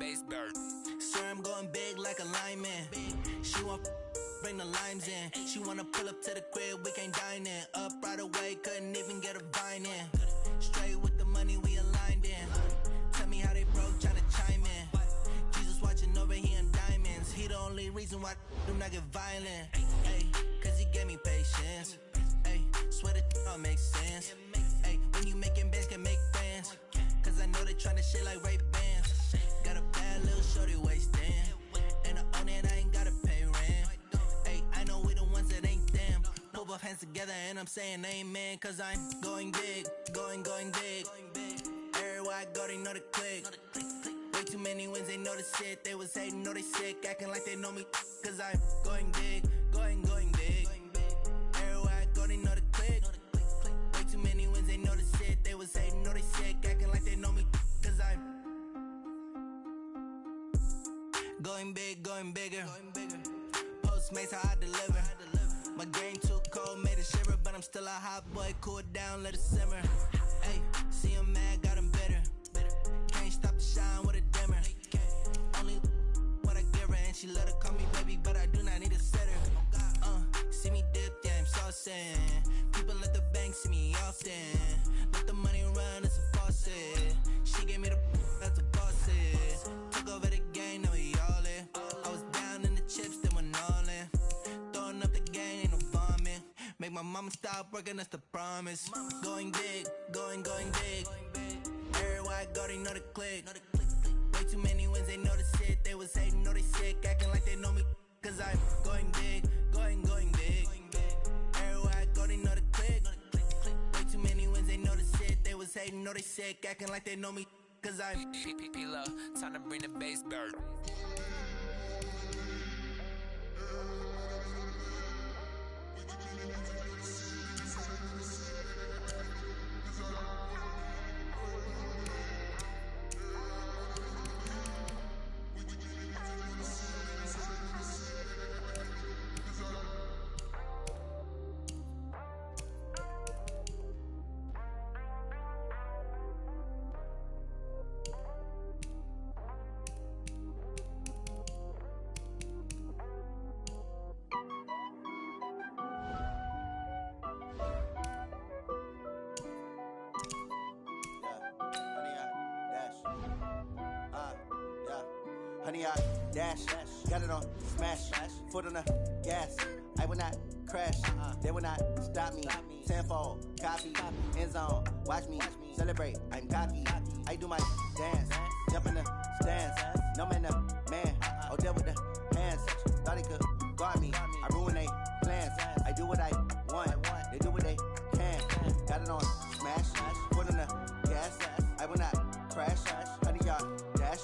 bass bird. Swear I'm going big like a lineman. She want bring the limes in. She wanna pull up to the crib, we can't dine in. Up right away, couldn't even get a vine in. Straight with the money, we aligned in. Tell me how they broke, tryna chime in. Jesus watching over here in diamonds. He the only reason why do not get violent. Ay, cause he gave me patience. Ay, swear that all makes sense. Ay, when you making bands, can make friends. Cause I know they tryna shit like Ray-Bans. Got a bad little shorty wasting. And I own it, I ain't gotta pay rent. Ay, I know we the ones that ain't them. Pull both hands together and I'm saying amen. Cause I'm going big, going big. Everywhere I go, they know the click. Way too many wins, they know the shit. They was hating, know they sick, acting like they know me. Cause I'm going big, going big. Everywhere I go, they know the click. Way too many wins, they know the shit. They was hating, know they sick, acting like they know me. Cause I'm going big, going bigger. Postmates, how I deliver. My game too cold, made it shiver. But I'm still a hot boy, cool it down, let it simmer. Ay, see him mad, got him bitter. Can't stop the shine with a dimmer. Only what I give her, and she let her call me baby, but I do not need a sitter. See me dip, yeah, I'm saucing. People at the bank see me often. Let the money run, it's a faucet. She gave me the that's the bosses. Took over the game, now we all in. I was down in the chips, then went all in. Throwing up the game, ain't no bombing. Make my mama stop working, that's the promise. Going big, going big. Everywhere I go, they know the click. Way too many wins, they know the shit. They was hating, know they sick, acting like they know me. Cause I'm going big, going big. Everywhere I go, they know the click. Way too many wins, they know the shit. They was hating, know they sick, acting like they know me. Cause I'm P-P-P-Lo, time to bring the bass bird. Honey, I dash, got it on smash, foot on the gas. I will not crash, they will not stop me. Tenfold, copy, end zone, watch me celebrate. I'm cocky, I do my dance, jump in the stands. No man, the man, oh there with the hands. Thought he could guard me, I ruin they plans. I do what I want, they do what they can. Got it on smash, foot on the gas. I will not crash, honey, y'all dash,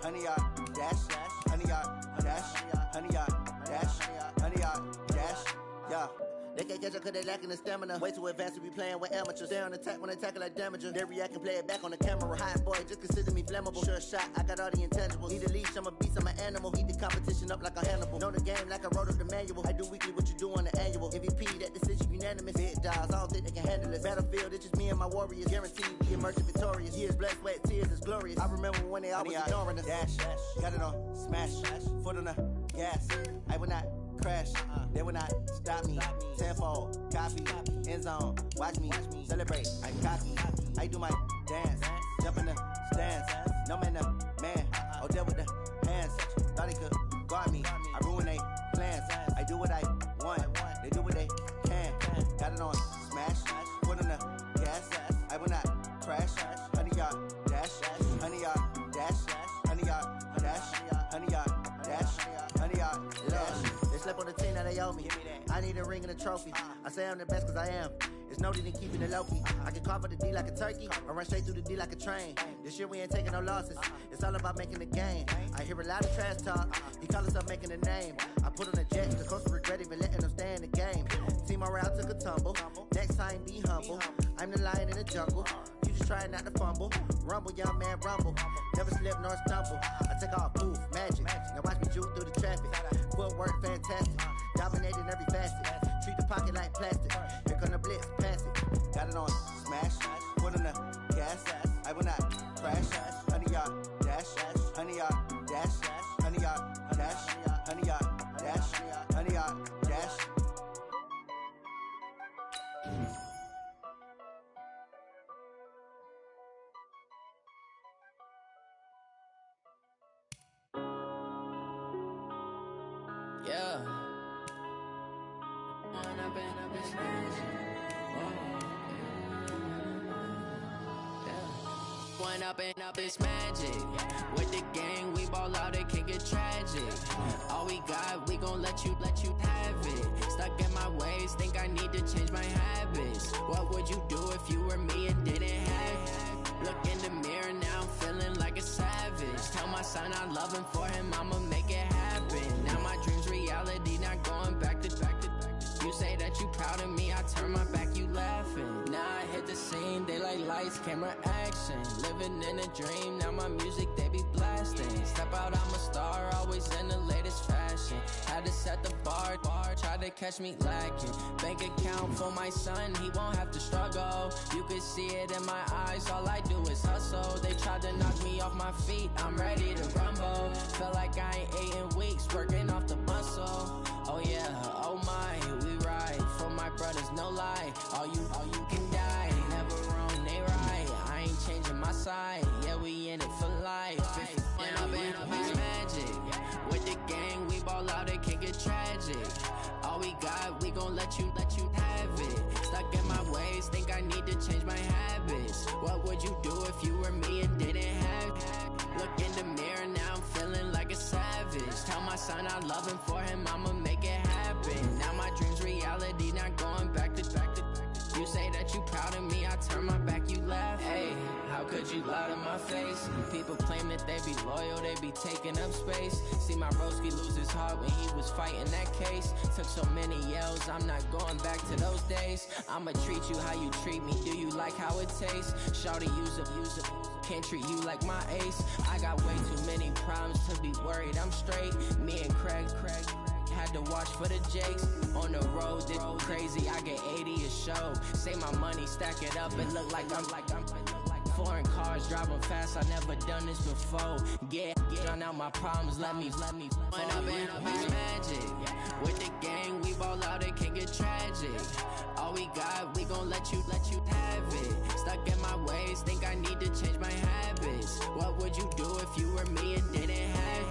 honey, y'all dash, honey, y'all dash, honey, y'all dash, honey, y'all dash, yeah. They can't catch up cause they lacking the stamina. Way too advanced to be playing with amateurs. Stay on attack when they tackle like damager. They react and play it back on the camera. Hot boy, just consider me flammable. Sure shot, I got all the intangibles. Need a leash, I'm a beast, I'm an animal. Eat the competition up like a Hannibal. Know the game like I wrote up the manual. I do weekly what you do on the annual. MVP, that decision unanimous. Big dogs, I don't think they can handle it. Battlefield, it's just me and my warriors. Guaranteed we emerge victorious. Years, blood, sweat, tears, it's glorious. I remember when they always ignoring us. Dash, got it on smash, foot on the gas. I will not crash, they will not stop me. Tenfold, copy, end zone, watch me celebrate. I'm cocky, I do my dance, jump in the stands. No man, the man, oh there with the hands. Thought he could guard me, I ruin they plans. I do what I want, they do what they can. Got it on smash, foot on the gas. I will not crash, honey, y'all dash, honey, y'all dash, honey, y'all dash, honey, y'all dash, honey, y'all dash. They slept on the team, now they owe me. I need a ring and a trophy. I say I'm the best cause I am. It's noted in keeping it low-key. I can carve up the D like a turkey, or run straight through the D like a train. This year we ain't taking no losses. It's all about making the game. I hear a lot of trash talk. He call himself making a name. I put on the jet, the coach will regret even letting them stay in the game. Team morale took a tumble. Next time be humble. I'm the lion in the jungle. You just try not to fumble. Rumble, young man, rumble. Never slip nor stumble. I take off, poof, magic. Now watch me juke through the traffic. Footwork fantastic. Dominating every facet. Treat the pocket like plastic. Here come the blitz, pass it. Got it on smash. Foot on the gas. I will not crash. Honey, y'all dash. Honey, y'all Yeah. One up and up, it's magic. With the gang, we ball out, it can get tragic. All we got, we gon' let you have it. Stuck in my ways, think I need to change my habits. What would you do if you were me and didn't have it? Look in the mirror now, I'm feeling like a savage. Tell my son I love him, for him I'ma make it happen. Now my dream's reality, not going back to. You say that you proud of me, I turn my back, you laughing. Now I hit the scene, they like lights, camera, action. Living in a dream, now my music, they be blasting. Step out, I'm a star, always in the latest fashion. Had to set the bar, try to catch me lacking. Bank account for my son, he won't have to struggle. You can see it in my eyes, all I do is hustle. They tried to knock me off my feet, I'm ready to rumble. Feel like I ain't ate in weeks, working off the muscle. Oh yeah, oh my, we ride for my brothers, no lie. All you can die, never wrong, they right. I ain't changing my side, yeah, we in it for life. If up it's magic. With the gang, we ball out, it can get tragic. All we got, we gon' let you have it. Stuck in my ways, think I need to change my habits. What would you do if you were me and didn't have it? Look in the mirror, now I'm feeling like a savage. Tell my son I love him, for him I'ma make it happen. Now my dream's reality, not going back to. You say that you proud of me, I turn my back, you laugh. Hey, how could you lie to my face? People claim that they be loyal, they be taking up space. See my broski lose his heart when he was fighting that case. Took so many yells, I'm not going back to those days. I'ma treat you how you treat me, do you like how it tastes? Shawty, use up, can't treat you like my ace. I got way too many problems to be worried, I'm straight. Me and Craig had to watch for the Jakes. On the road, this crazy, I get 80 a show. Say my money, stack it up, it look like I'm foreign cars, driving fast, I never done this before. Get drown out my problems, let me One up and up it's magic. With the gang, we ball out, it can get tragic. All we got, we gon' let you have it. Stuck in my ways, think I need to change my habits. What would you do if you were me and didn't have it?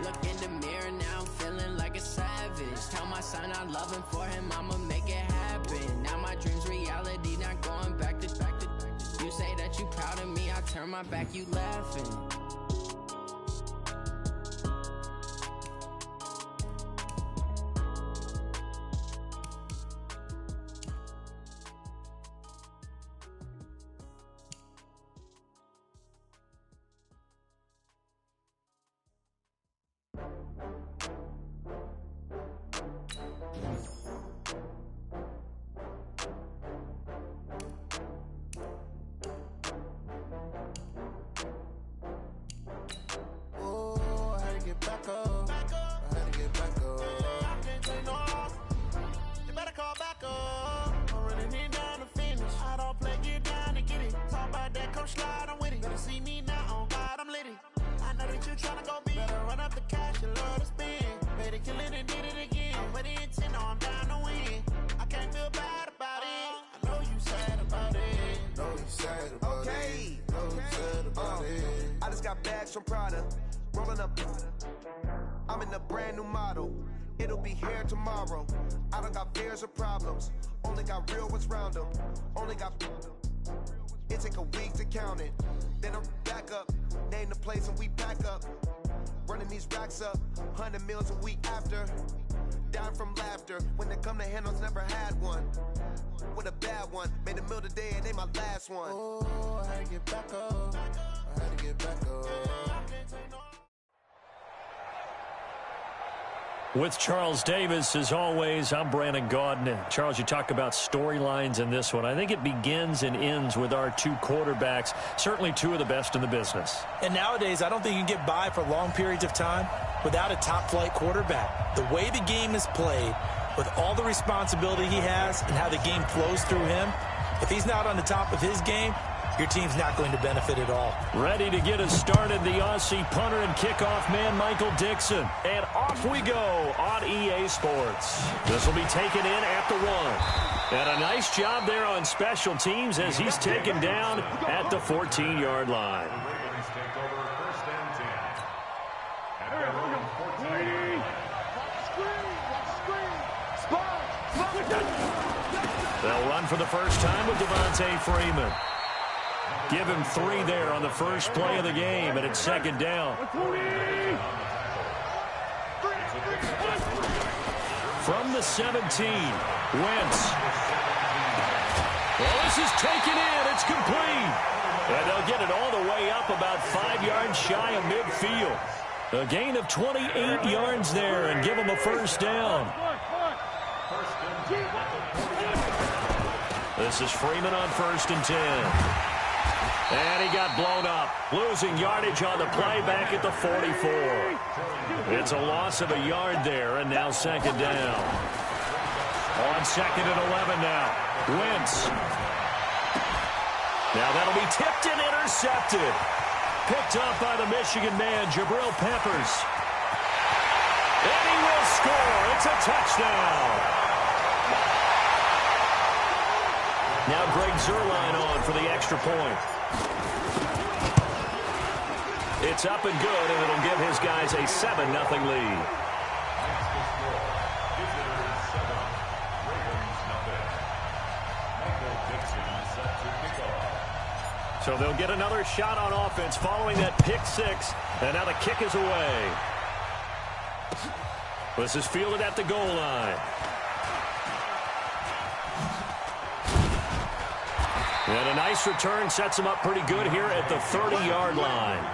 Look in the mirror, now I'm feeling like a savage. Tell my son I love him, for him I'ma make it happen. Now my dream's reality, not going back to. You say that you proud of me, I turn my back, you laughing. I just got bags from Prada, rolling up. I'm in a brand new model. It'll be here tomorrow. I don't got fears or problems. Only got real ones round them. Only got. It take a week to count it. Then I'm back up. Name the place and we back up. Running these racks up. 100 meals a week after. Down from laughter. When they come to handles, never had one. With a bad one. Made a meal today and they my last one. Oh, I had to get back up. I had to get back up. With Charles Davis, as always, I'm Brandon Gaudin. And Charles, you talk about storylines in this one. I think it begins and ends with our two quarterbacks, certainly two of the best in the business. And nowadays, I don't think you can get by for long periods of time without a top-flight quarterback. The way the game is played, with all the responsibility he has and how the game flows through him, if he's not on the top of his game, your team's not going to benefit at all. Ready to get us started, the Aussie punter and kickoff man, Michael Dixon. And off we go on EA Sports. This will be taken in at the 1. And a nice job there on special teams as he's taken down at the 14-yard line. Ravens take over 1st and 10. At their own 14. for the first time with Devontae Freeman. Give him 3 there on the first play of the game, and it's second down. From the 17, Wentz. Well, this is taken in. It's complete. And they'll get it all the way up about 5 yards shy of midfield. A gain of 28 yards there and give them a first down. This is Freeman on 1st and 10. And he got blown up, losing yardage on the play back at the 44. It's a loss of a yard there, and now second down. On 2nd and 11 now. Wentz. Now that'll be tipped and intercepted. Picked up by the Michigan man, Jabril Peppers. And he will score. It's a touchdown. Now Greg Zuerlein on for the extra point. It's up and good, and it'll give his guys a 7-0 lead. So they'll get another shot on offense following that pick 6, and now the kick is away. This is fielded at the goal line. And a nice return sets him up pretty good here at the 30-yard line.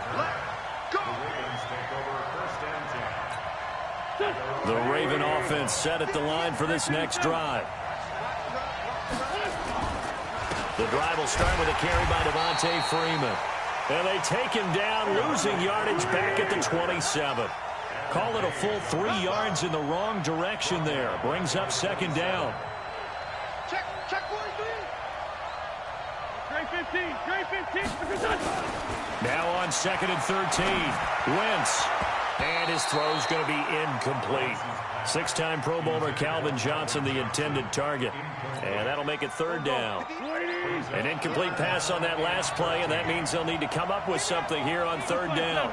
The Raven offense set at the line for this next drive. The drive will start with a carry by Devontae Freeman. And they take him down, losing yardage back at the 27. Call it a full 3 yards in the wrong direction there. Brings up second down. Check 43. Great 15. Great 15. Now on 2nd and 13. Wentz. And his throw's going to be incomplete. 6-time Pro Bowler Calvin Johnson, the intended target. And that'll make it third down. An incomplete pass on that last play, and that means they'll need to come up with something here on third down.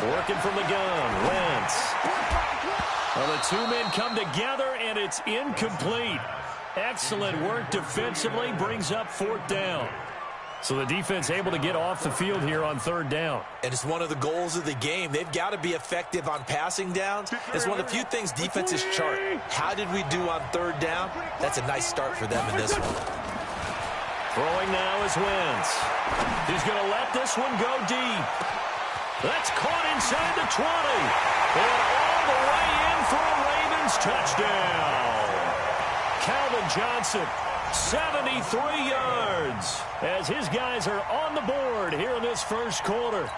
Working from the gun, Wentz. Well, the 2 men come together, and it's incomplete. Excellent work defensively, brings up 4th down. So the defense able to get off the field here on third down. And it's one of the goals of the game. They've got to be effective on passing downs. It's one of the few things defenses chart. How did we do on third down? That's a nice start for them in this one. Throwing now is Wentz. He's going to let this one go deep. That's caught inside the 20. And all the way in for a Ravens touchdown. Calvin Johnson, 73 yards, as his guys are on the board here in this first quarter.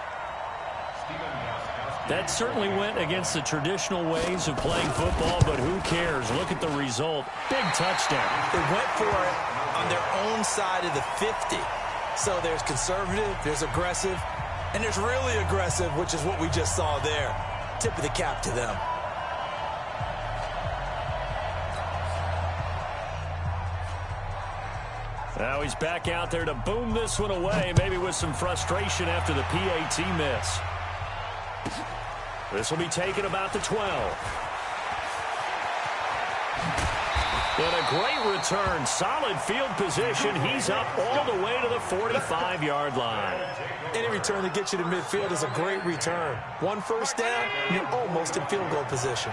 That certainly went against the traditional ways of playing football, but who cares? Look at the result. Big touchdown. They went for it on their own side of the 50. So there's conservative, there's aggressive, and there's really aggressive, which is what we just saw there. Tip of the cap to them. Now he's back out there to boom this one away, maybe with some frustration after the PAT miss. This will be taken about the 12. And a great return. Solid field position. He's up all the way to the 45-yard line. Any return that gets you to midfield is a great return. 1 first down, you're almost in field goal position.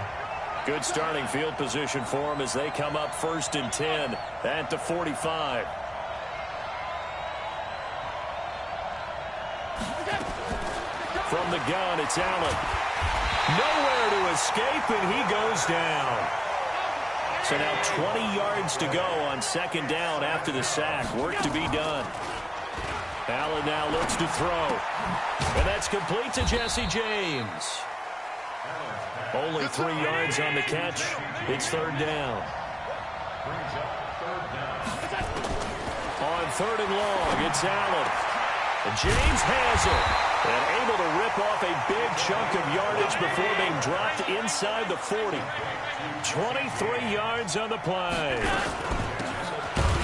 Good starting field position for him as they come up 1st and 10 at the 45. From the gun, it's Allen. Nowhere to escape, and he goes down. So now 20 yards to go on 2nd down after the sack. Work to be done. Allen now looks to throw. And that's complete to Jesse James. Only 3 yards on the catch. It's 3rd down. On 3rd and long, it's Allen. And James has it. And able to rip off a big chunk of yardage before being dropped inside the 40. 23 yards on the play.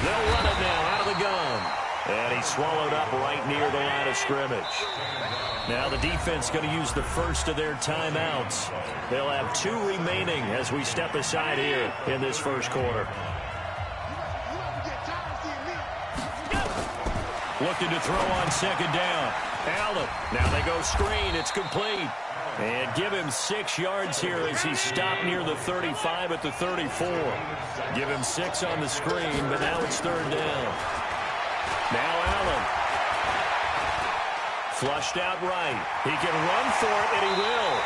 They'll run it now out of the gun. And he's swallowed up right near the line of scrimmage. Now the defense going to use the first of their timeouts. They'll have 2 remaining as we step aside here in this first quarter. Looking to throw on second down. Allen. Now they go screen. It's complete. And give him 6 yards here as he's stopped near the 35 at the 34. Give him 6 on the screen, but now it's third down. Now Allen. Flushed out right. He can run for it, and he will.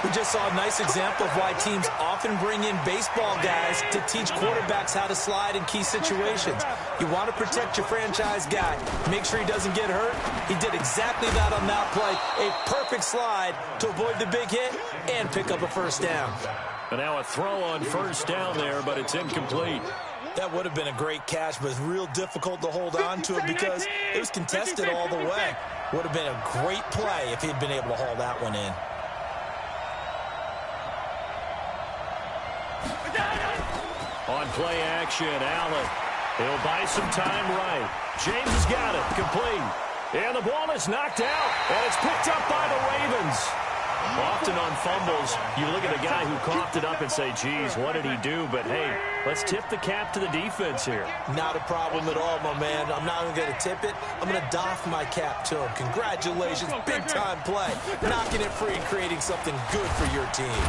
We just saw a nice example of why teams often bring in baseball guys to teach quarterbacks how to slide in key situations. You want to protect your franchise guy. Make sure he doesn't get hurt. He did exactly that on that play. A perfect slide to avoid the big hit and pick up a first down. And now a throw on first down there, but it's incomplete. That would have been a great catch, but it's real difficult to hold on to it because it was contested all the way. Would have been a great play if he'd been able to haul that one in. On play action, Allen. He'll buy some time right. James has got it. Complete. And the ball is knocked out. And it's picked up by the Ravens. Often on fumbles, you look at a guy who coughed it up and say, geez, what did he do? But, hey, let's tip the cap to the defense here. Not a problem at all, my man. I'm not even going to tip it. I'm going to doff my cap to him. Congratulations. Big-time play. Knocking it free and creating something good for your team.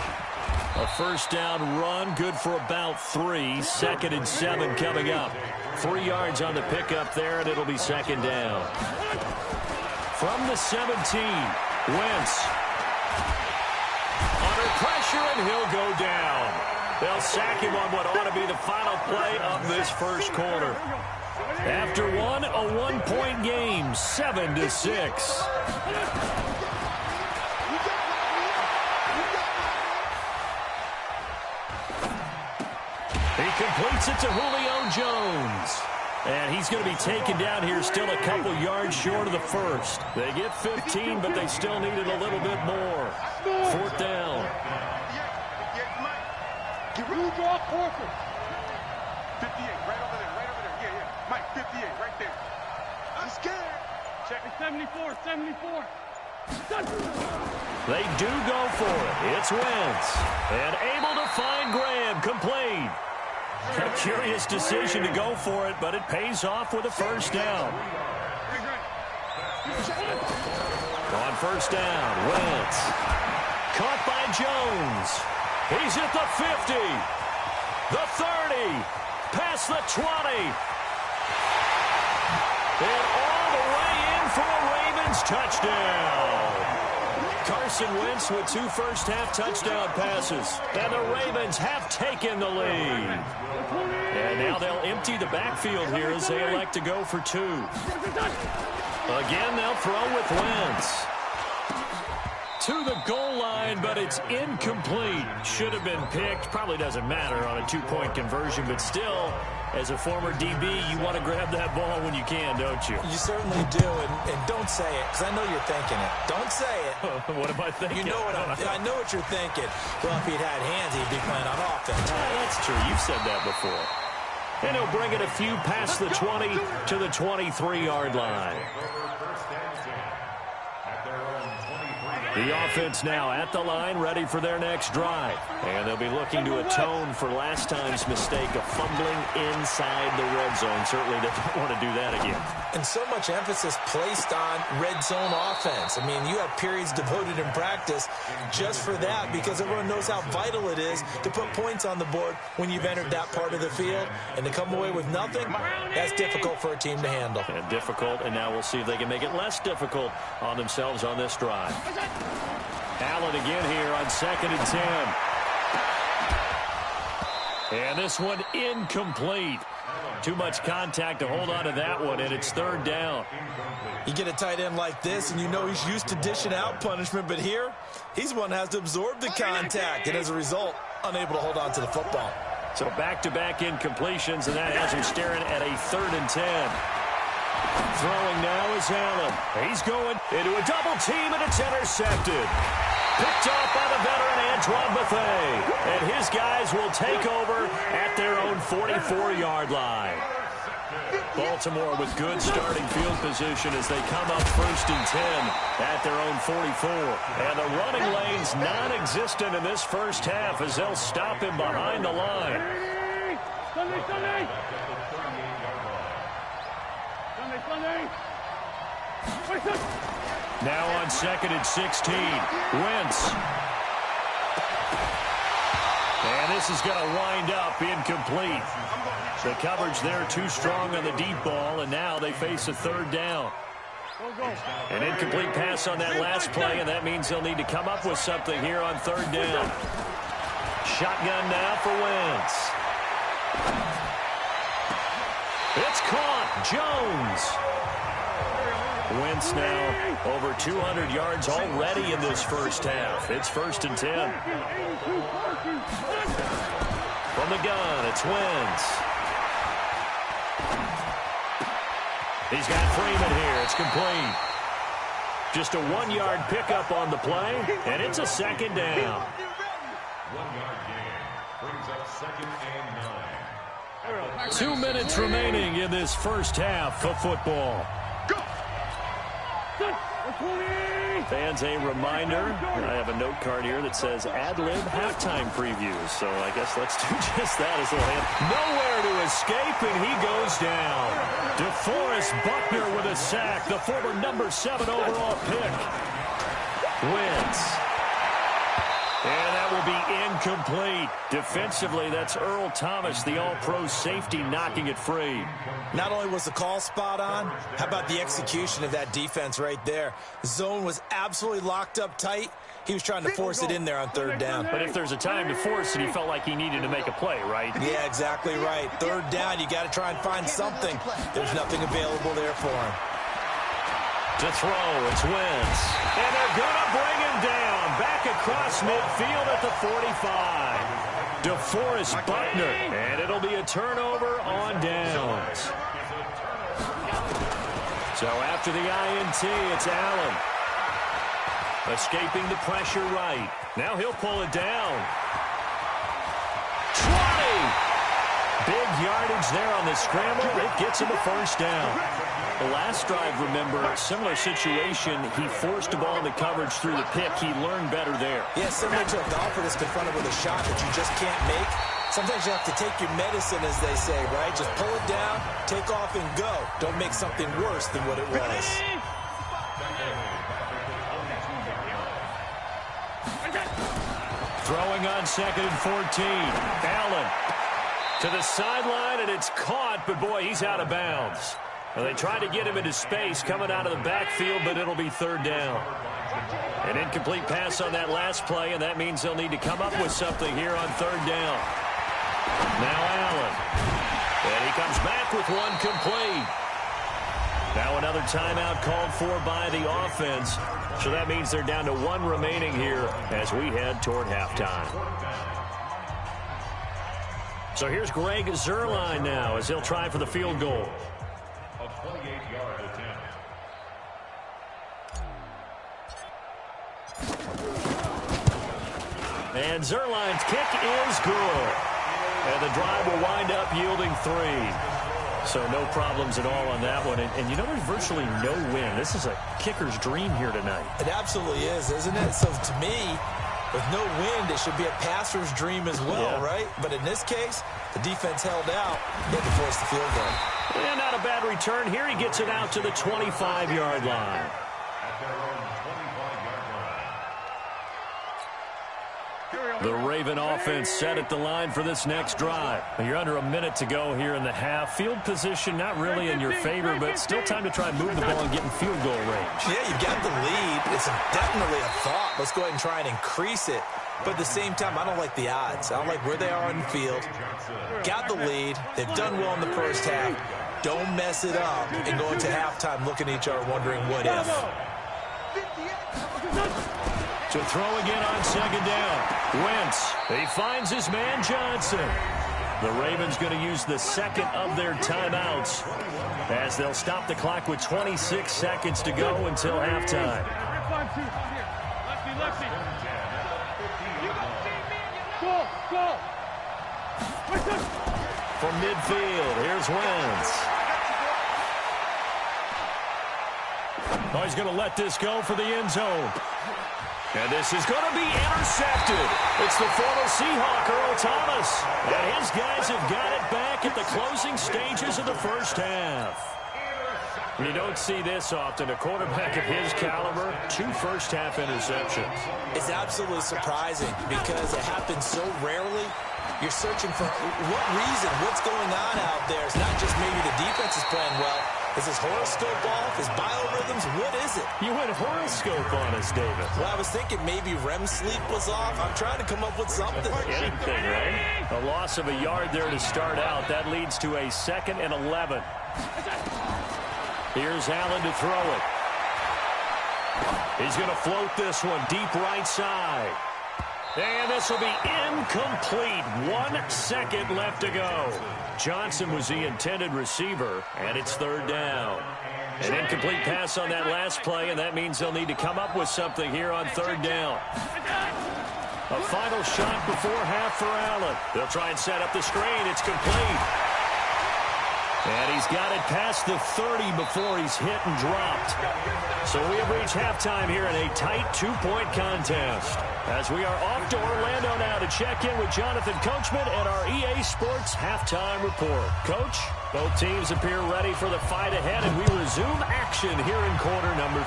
A first down run, good for about 3. 2nd and 7 coming up. 3 yards on the pickup there, and it'll be second down. From the 17, Wentz. Under pressure, and he'll go down. They'll sack him on what ought to be the final play of this first quarter. After one, a 1-point game, 7-6. He completes it to Julio Jones. And he's going to be taken down here still a couple yards short of the first. They get 15, but they still needed a little bit more. 4th down. Get real draw, 58, right over there, Yeah. Mike, 58, right there. I'm scared. Check it, 74. They do go for it. It's Wentz. And able to find Graham, complete. A curious decision to go for it, but it pays off with a first down. On first down, Wentz. Caught by Jones. He's at the 50. The 30. Past the 20. And all the way in for a Ravens touchdown. Carson Wentz with 2 first-half touchdown passes. And the Ravens have taken the lead. And now they'll empty the backfield here as they elect to go for 2. Again, they'll throw with Wentz. To the goal line, but it's incomplete. Should have been picked. Probably doesn't matter on a 2-point conversion, but still, as a former DB, you want to grab that ball when you can, don't you? You certainly do, and don't say it, because I know you're thinking it. Don't say it. What am I thinking? You know what I know what you're thinking. Well, if he'd had hands, he'd be playing on offense. That's true. You've said that before. And he'll bring it a few past the 20 to the 23-yard line. The offense now at the line, ready for their next drive. And they'll be looking to atone for last time's mistake of fumbling inside the red zone. Certainly they don't want to do that again. And so much emphasis placed on red zone offense. I mean, you have periods devoted in practice just for that because everyone knows how vital it is to put points on the board when you've entered that part of the field. And to come away with nothing, that's difficult for a team to handle. And difficult, and now we'll see if they can make it less difficult on themselves on this drive. Allen again here on 2nd and 10. And this one incomplete. Too much contact to hold on to that one, and it's 3rd down. You get a tight end like this, and you know he's used to dishing out punishment, but here, he's one that has to absorb the contact, and as a result, unable to hold on to the football. So back-to-back incompletions, and that has him staring at a 3rd and 10. Throwing now is Allen. He's going into a double team, and it's intercepted. Picked off by the veteran Antoine Bethea. And his guys will take over at their own 44-yard line. Baltimore with good starting field position as they come up 1st and 10 at their own 44. And the running lane's non-existent in this first half as they'll stop him behind the line. Now on 2nd and 16, Wentz. And this is going to wind up incomplete. The coverage there too strong on the deep ball, and now they face a 3rd down. An incomplete pass on that last play, and that means they'll need to come up with something here on 3rd down. Shotgun now for Wentz. It's caught. Jones. Wentz now over 200 yards already in this first half. It's 1st and 10. From the gun, it's Wentz. He's got Freeman here. It's complete. Just a 1-yard pickup on the play, and it's a 2nd down. 1-yard gain brings up 2nd and 9. 2 minutes remaining in this first half of football. Fans, a reminder, I have a note card here that says ad-lib halftime previews, so I guess let's do just that as they'll have nowhere to escape, and he goes down. DeForest Buckner with a sack, the former number 7 overall pick. Wins. And that will be incomplete. Defensively, that's Earl Thomas, the all-pro safety, knocking it free. Not only was the call spot on, how about the execution of that defense right there? The zone was absolutely locked up tight. He was trying to force it in there on 3rd down. But if there's a time to force it, he felt like he needed to make a play, right? Yeah, exactly right. 3rd down, you got to try and find something. There's nothing available there for him. To throw, it's Wentz. And they're going to bring him down. Back across midfield at the 45. DeForest Buckner. And it'll be a turnover on downs. So after the INT, it's Allen. Escaping the pressure right. Now he'll pull it down. 20! Big yardage there on the scramble. It gets him a 1st down. The last drive, remember, similar situation. He forced the ball into coverage through the pick. He learned better there. Yeah, similar to a golfer that's confronted with a shot that you just can't make. Sometimes you have to take your medicine, as they say, right? Just pull it down, take off, and go. Don't make something worse than what it was. Throwing on 2nd and 14. Allen to the sideline, and it's caught, but boy, he's out of bounds. Well, they tried to get him into space coming out of the backfield, but it'll be 3rd down. An incomplete pass on that last play, and that means they'll need to come up with something here on 3rd down. Now Allen. And he comes back with one complete. Now another timeout called for by the offense. So that means they're down to 1 remaining here as we head toward halftime. So here's Greg Zuerlein now as he'll try for the field goal. A 28-yard attempt. And Zuerlein's kick is good. And the drive will wind up yielding 3. So no problems at all on that one. And you know, there's virtually no wind. This is a kicker's dream here tonight. It absolutely is, isn't it? So to me, with no wind, it should be a passer's dream as well, right? But in this case, the defense held out. They had to force the field goal. And not a bad return here. He gets it out to the 25-yard line. At their own 25-yard line. The Raven offense set at the line for this next drive. You're under a minute to go here in the half. Field position not really in your favor, but still time to try and move the ball and get in field goal range. Yeah, you've got the lead. It's definitely a thought. Let's go ahead and try and increase it. But at the same time, I don't like the odds. I don't like where they are on the field. Got the lead. They've done well in the first half. Don't mess it up and go into halftime looking at each other wondering what if. To throw again on 2nd down. Wentz. He finds his man Johnson. The Ravens going to use the 2nd of their timeouts as they'll stop the clock with 26 seconds to go until halftime. From midfield, here's Wentz. Oh, he's going to let this go for the end zone. And this is going to be intercepted. It's the former Seahawk, Earl Thomas. And his guys have got it back at the closing stages of the first half. You don't see this often. A quarterback of his caliber, 2 first-half interceptions. It's absolutely surprising because it happens so rarely. You're searching for what reason, what's going on out there. It's not just maybe the defense is playing well. Is his horoscope off? His biorhythms? What is it? You went horoscope on us, David. Well, I was thinking maybe REM sleep was off. I'm trying to come up with something. Anything, right? A loss of a yard there to start out. That leads to a 2nd and 11. Here's Allen to throw it. He's going to float this one deep right side. And this will be incomplete. 1 second left to go. Johnson was the intended receiver, and it's 3rd down. An incomplete pass on that last play, and that means they'll need to come up with something here on 3rd down. A final shot before half for Allen. They'll try and set up the screen. It's complete. And he's got it past the 30 before he's hit and dropped. So we have reached halftime here in a tight 2-point contest. As we are off to Orlando now to check in with Jonathan Coachman and our EA Sports halftime report. Coach, both teams appear ready for the fight ahead, and we resume action here in quarter number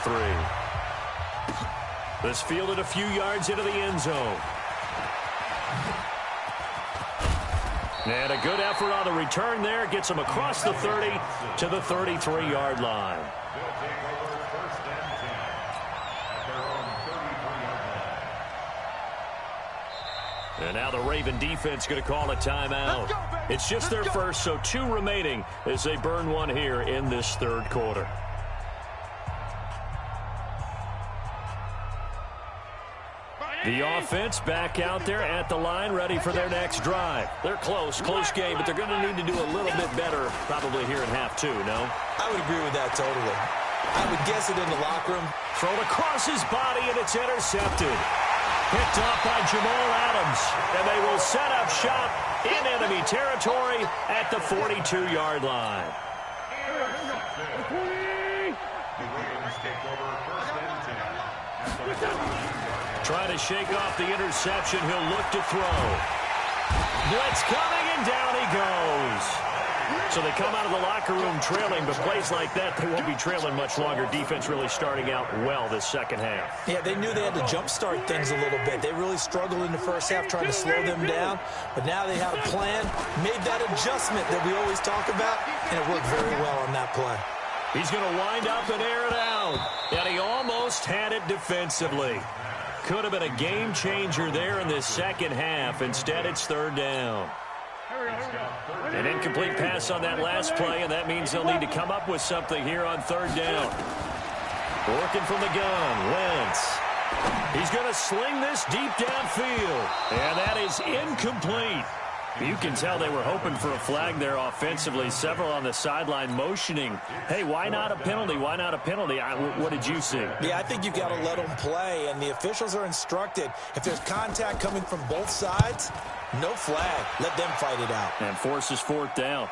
3. This fielded a few yards into the end zone. And a good effort on the return there. Gets him across the 30 to the 33-yard line. And now the Raven defense going to call a timeout. It's just their first, so 2 remaining as they burn one here in this 3rd quarter. The offense back out there at the line, ready for their next drive. They're close game, but they're going to need to do a little bit better probably here in half 2, no? I would agree with that totally. I would guess it in the locker room. Thrown across his body, and it's intercepted. Picked off by Jamal Adams, and they will set up shop in enemy territory at the 42-yard line. Trying to shake off the interception. He'll look to throw. Blitz coming, and down he goes. So they come out of the locker room trailing, but plays like that, they won't be trailing much longer. Defense really starting out well this second half. Yeah, they knew they had to jumpstart things a little bit. They really struggled in the first half trying to slow them down, but now they had a plan, made that adjustment that we always talk about, and it worked very well on that play. He's going to wind up and air it out, and he almost had it defensively. Could have been a game changer there in this second half. Instead, it's 3rd down. An incomplete pass on that last play, and that means they'll need to come up with something here on 3rd down. Working from the gun, Wentz. He's going to sling this deep downfield, and that is incomplete. You can tell they were hoping for a flag there offensively. Several on the sideline motioning, hey, why not a penalty? Why not a penalty? What did you see? Yeah, I think you've got to let them play, and the officials are instructed. If there's contact coming from both sides, no flag. Let them fight it out. And forces 4th down.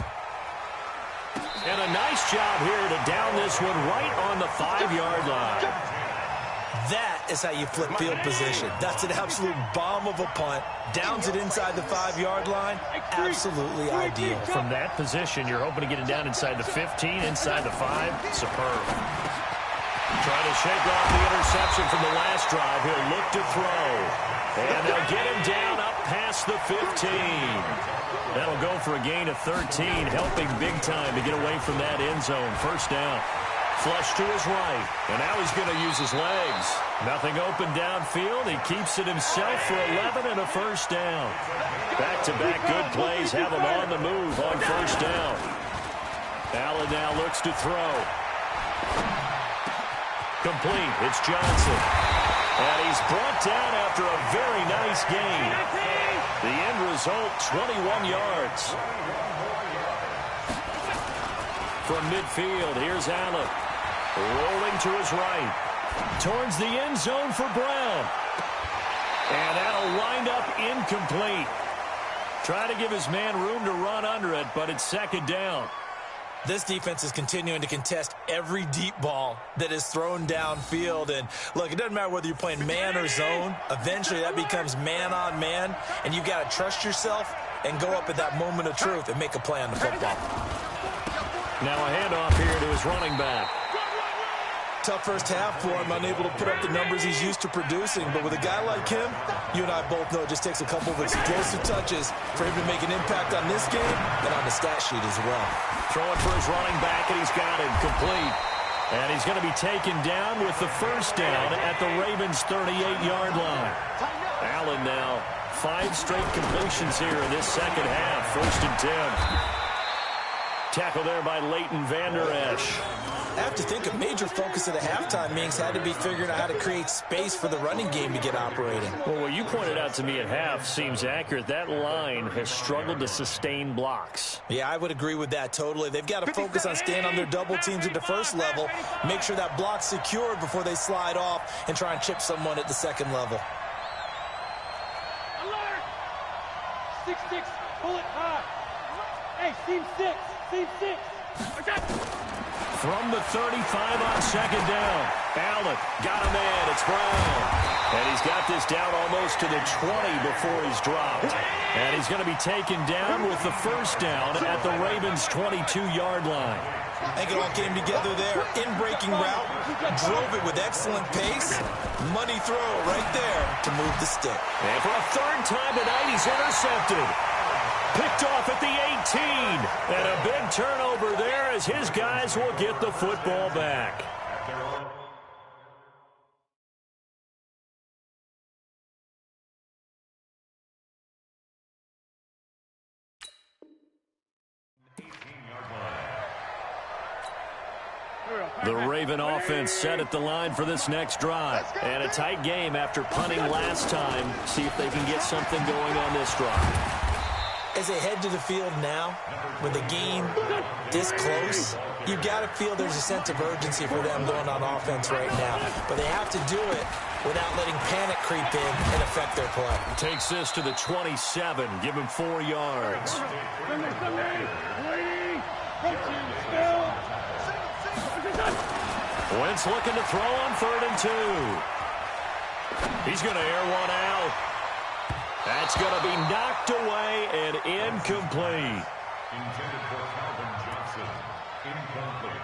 And a nice job here to down this one right on the 5-yard line. That is how you flip field position. That's an absolute bomb of a punt. Downs it inside the 5-yard line. Absolutely ideal. From that position, you're hoping to get it down inside the 15, inside the 5. Superb. Trying to shake off the interception from the last drive. He'll look to throw. And they'll get him down up past the 15. That'll go for a gain of 13, helping big time to get away from that end zone. 1st down. Flush to his right, and now he's going to use his legs. Nothing open downfield. He keeps it himself for 11 and a 1st down. Back-to-back good plays have him on the move on 1st down. Allen now looks to throw. Complete. It's Johnson. And he's brought down after a very nice gain. The end result, 21 yards. From midfield, here's Allen. Rolling to his right. Towards the end zone for Brown. And that'll wind up incomplete. Try to give his man room to run under it, but it's 2nd down. This defense is continuing to contest every deep ball that is thrown downfield. And, look, it doesn't matter whether you're playing man or zone. Eventually that becomes man on man, and you've got to trust yourself and go up at that moment of truth and make a play on the football. Now a handoff here to his running back. Tough first half for him, unable to put up the numbers he's used to producing. But with a guy like him, you and I both know it just takes a couple of explosive touches for him to make an impact on this game and on the stat sheet as well. Throwing for his running back, and he's got it complete. And he's going to be taken down with the first down at the Ravens' 38-yard line. Allen now 5 straight completions here in this second half. 1st and 10. Tackle there by Leighton Vander Esch. I have to think a major focus of the halftime meetings had to be figuring out how to create space for the running game to get operating. Well, what you pointed out to me at half seems accurate. That line has struggled to sustain blocks. Yeah, I would agree with that totally. They've got to focus on staying on their double teams at the first level, make sure that block's secured before they slide off and try and chip someone at the second level. Alert! 6-6, pull it high. Hey, seam 6, seam 6. From the 35 on second down. Allen got a man. It's Brown. And he's got this down almost to the 20 before he's dropped. And he's going to be taken down with the first down at the Ravens' 22-yard line. I think it all came together there. In-breaking route, drove it with excellent pace. Money throw right there to move the stick. And for a third time tonight, he's intercepted. Picked off at the 18. And a big turnover there as his guys will get the football back. The Raven offense set at the line for this next drive. And a tight game after punting last time. See if they can get something going on this drive. As they head to the field now, with the game this close, you've got to feel there's a sense of urgency for them going on offense right now. But they have to do it without letting panic creep in and affect their play. Takes this to the 27, give him 4 yards. Wentz looking to throw on 3rd and 2. He's going to air one out. That's going to be knocked away and incomplete. Intended for Calvin Johnson. Incomplete.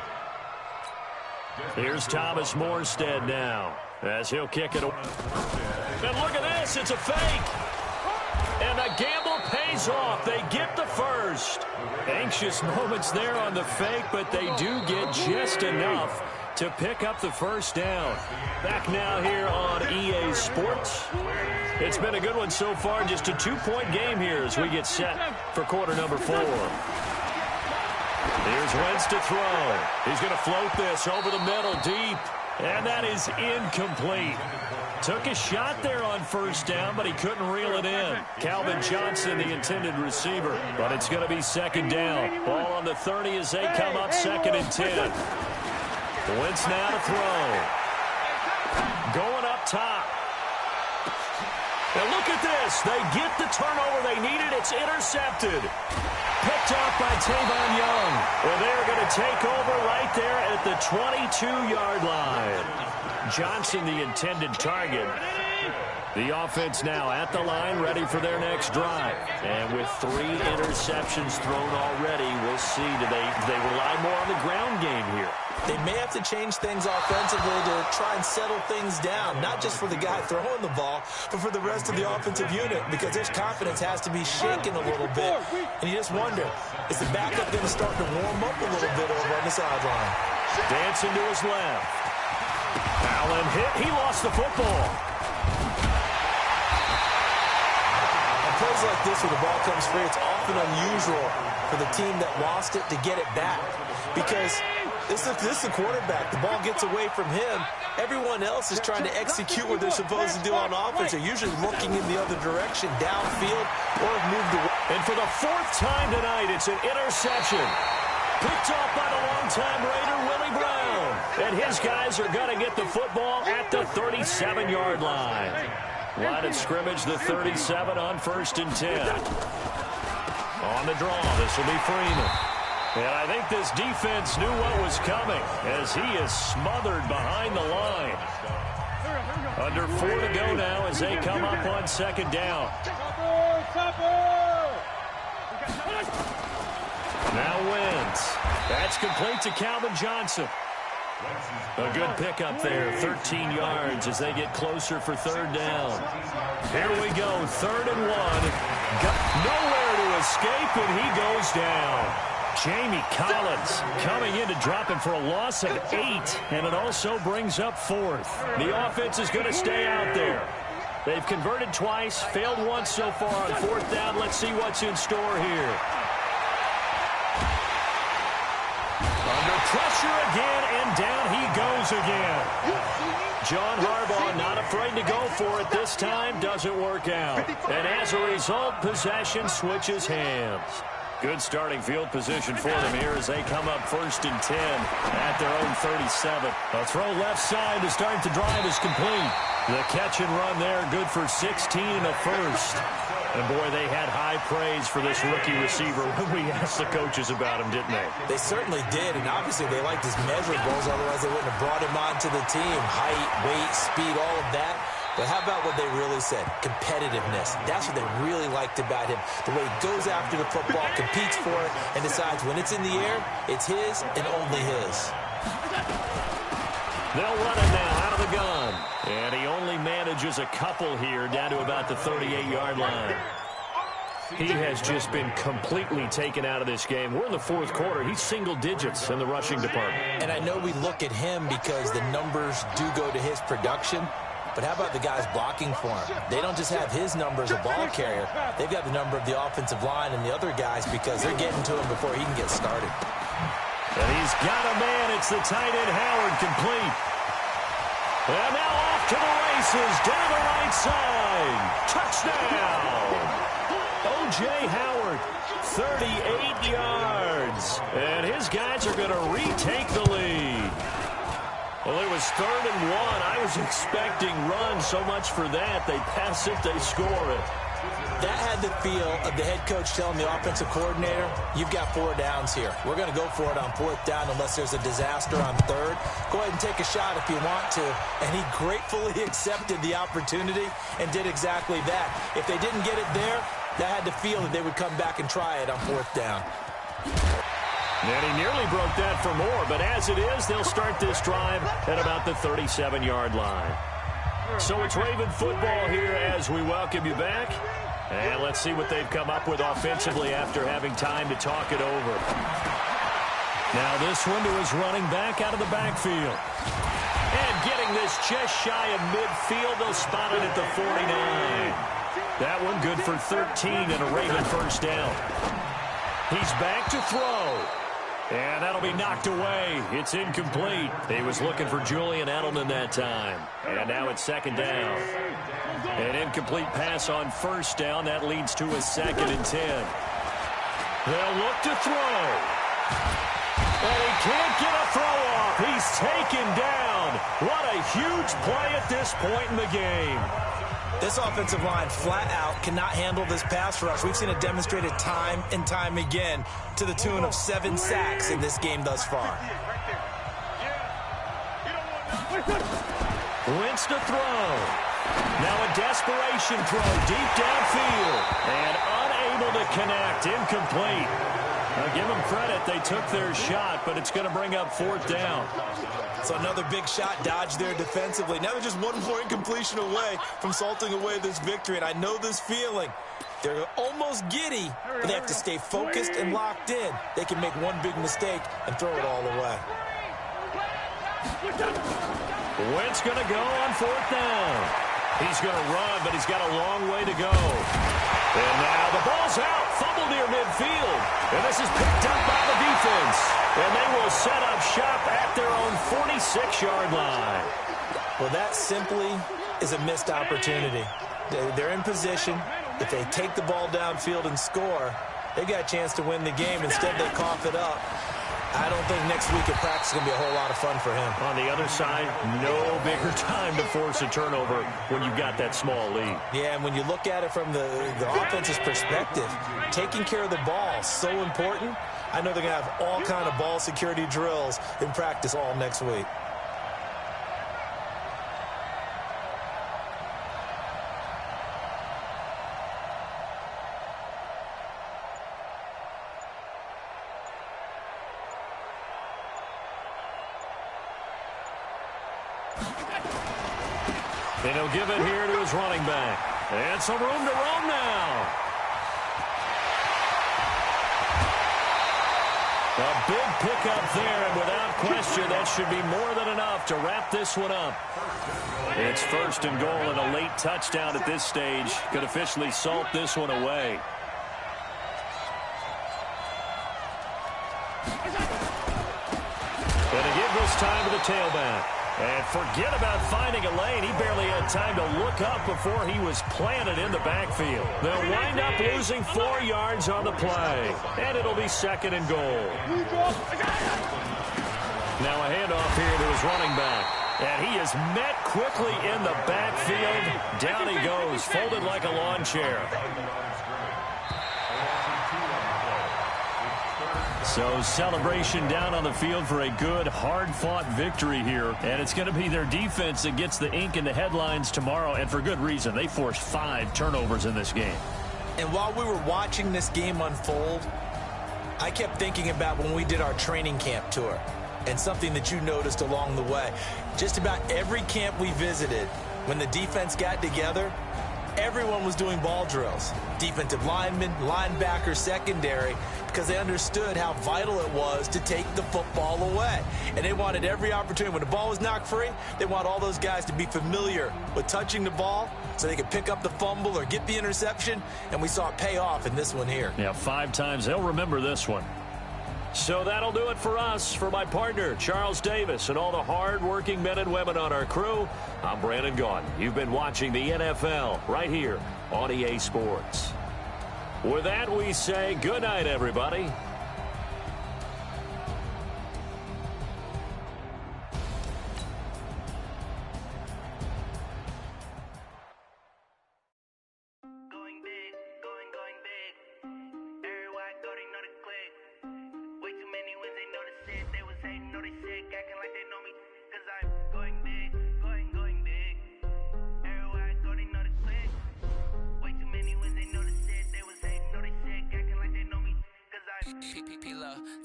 Here's Thomas Morstead now as he'll kick it away. And look at this, it's a fake. And the gamble pays off. They get the first. Anxious moments there on the fake, but they do get just enough to pick up the first down. Back now here on EA Sports. It's been a good one so far. Just a 2-point game here as we get set for quarter number 4. Here's Wentz to throw. He's going to float this over the middle deep. And that is incomplete. Took a shot there on first down, but he couldn't reel it in. Calvin Johnson, the intended receiver. But it's going to be second down. Ball on the 30 as they come up 2nd and 10. Wentz now to throw. Going up top. And look at this. They get the turnover they needed. It's intercepted. Picked off by Tavon Young. Well, they're going to take over right there at the 22-yard line. Johnson, the intended target. The offense now at the line, ready for their next drive. And with 3 interceptions thrown already, we'll see. Do they rely more on the ground game here? They may have to change things offensively to try and settle things down, not just for the guy throwing the ball, but for the rest of the offensive unit, because their confidence has to be shaken a little bit. And you just wonder, is the backup going to start to warm up a little bit over on the sideline? Dancing to his left. Allen hit. He lost the football. Plays like this where the ball comes free, it's often unusual for the team that lost it to get it back, because this is the quarterback. The ball gets away from him. Everyone else is trying to execute what they're supposed to do on offense. They're usually looking in the other direction, downfield, or have moved away. And for the 4th time tonight, it's an interception. Picked off by the longtime Raider, Willie Brown. And his guys are going to get the football at the 37-yard line. Line of scrimmage, the 37 on 1st and 10. On the draw, this will be Freeman. And I think this defense knew what was coming as he is smothered behind the line. Under 4 to go now as they come up on second down. Now wins. That's complete to Calvin Johnson. A good pickup there, 13 yards as they get closer for third down. Here we go, 3rd and 1. Got nowhere to escape, and he goes down. Jamie Collins coming in to drop him for a loss of 8, and it also brings up 4th. The offense is going to stay out there. They've converted twice, failed once so far on 4th down. Let's see what's in store here. Under pressure again, and down he goes again. John Harbaugh not afraid to go for it this time. Doesn't work out. And as a result, possession switches hands. Good starting field position for them here as they come up 1st and 10 at their own 37. A throw left side to start the drive is complete. The catch and run there, good for 16 and a first. And, boy, they had high praise for this rookie receiver when we asked the coaches about him, didn't they? They certainly did, and obviously they liked his measurables, otherwise they wouldn't have brought him onto the team. Height, weight, speed, all of that. But how about what they really said? Competitiveness. That's what they really liked about him. The way he goes after the football, competes for it, and decides when it's in the air, it's his and only his. They'll run it now out of the gun. And he only manages a couple here down to about the 38-yard line. He has just been completely taken out of this game. We're in the 4th quarter. He's single digits in the rushing department. And I know we look at him because the numbers do go to his production. But how about the guys blocking for him? They don't just have his number as a ball carrier. They've got the number of the offensive line and the other guys because they're getting to him before he can get started. And he's got a man. It's the tight end, Howard, complete. And now off to the races, down the right side. Touchdown! O.J. Howard, 38 yards. And his guys are going to retake the lead. Well, it was 3rd and 1. I was expecting run so much for that. They pass it, they score it. That had the feel of the head coach telling the offensive coordinator, you've got 4 downs here. We're going to go for it on 4th down unless there's a disaster on 3rd. Go ahead and take a shot if you want to. And he gratefully accepted the opportunity and did exactly that. If they didn't get it there, that had the feel that they would come back and try it on 4th down. And he nearly broke that for more, but as it is, they'll start this drive at about the 37-yard line. So it's Raven football here as we welcome you back. And let's see what they've come up with offensively after having time to talk it over. Now this one to his running back out of the backfield. And getting this just shy of midfield, they'll spot it at the 49. That one good for 13 and a Raven first down. He's back to throw. And that'll be knocked away. It's incomplete. He was looking for Julian Edelman that time. And now it's 2nd down. An incomplete pass on 1st down. That leads to a 2nd and 10. They'll look to throw. And he can't get a throw off. He's taken down. What a huge play at this point in the game. This offensive line flat out cannot handle this pass rush. We've seen it demonstrated time and time again to the tune of 7 sacks in this game thus far. Wentz to throw. Now a desperation throw deep downfield. And unable to connect. Incomplete. Now give them credit. They took their shot, but it's going to bring up 4th down. So another big shot dodged there defensively. Now they're just 1 more incompletion away from salting away this victory. And I know this feeling. They're almost giddy, but they have to stay focused and locked in. They can make one big mistake and throw it all away. Wentz going to go on 4th down. He's going to run, but he's got a long way to go. And now the ball's out. Fumble near midfield. And this is picked up by the defense. And they will set up shop at their own 46-yard line. Well, that simply is a missed opportunity. They're in position. If they take the ball downfield and score, they got a chance to win the game. Instead, they cough it up. I don't think next week at practice is going to be a whole lot of fun for him. On the other side, no bigger time to force a turnover when you've got that small lead. Yeah, and when you look at it from the offense's perspective, taking care of the ball is so important. I know they're going to have all kind of ball security drills in practice all next week. And he'll give it here to his running back. And some room to roam now. A big pickup there, and without question, that should be more than enough to wrap this one up. It's first and goal, and a late touchdown at this stage could officially salt this one away. And a give this time to the tailback. And forget about finding a lane. He barely had time to look up before he was planted in the backfield. They'll wind up losing 4 yards on the play. And it'll be second and goal. Now a handoff here to his running back. And he is met quickly in the backfield. Down he goes, folded like a lawn chair. So celebration down on the field for a good, hard-fought victory here. And it's going to be their defense that gets the ink in the headlines tomorrow, and for good reason. They forced 5 turnovers in this game. And while we were watching this game unfold, I kept thinking about when we did our training camp tour and something that you noticed along the way. Just about every camp we visited, when the defense got together, everyone was doing ball drills. Defensive linemen, linebackers, secondary, because they understood how vital it was to take the football away. And they wanted every opportunity. When the ball was knocked free, they want all those guys to be familiar with touching the ball so they could pick up the fumble or get the interception. And we saw it pay off in this one here. Yeah, 5 times. They'll remember this one. So that'll do it for us. For my partner, Charles Davis, and all the hard-working men and women on our crew, I'm Brandon Gaudin. You've been watching the NFL right here on EA Sports. With that, we say good night, everybody.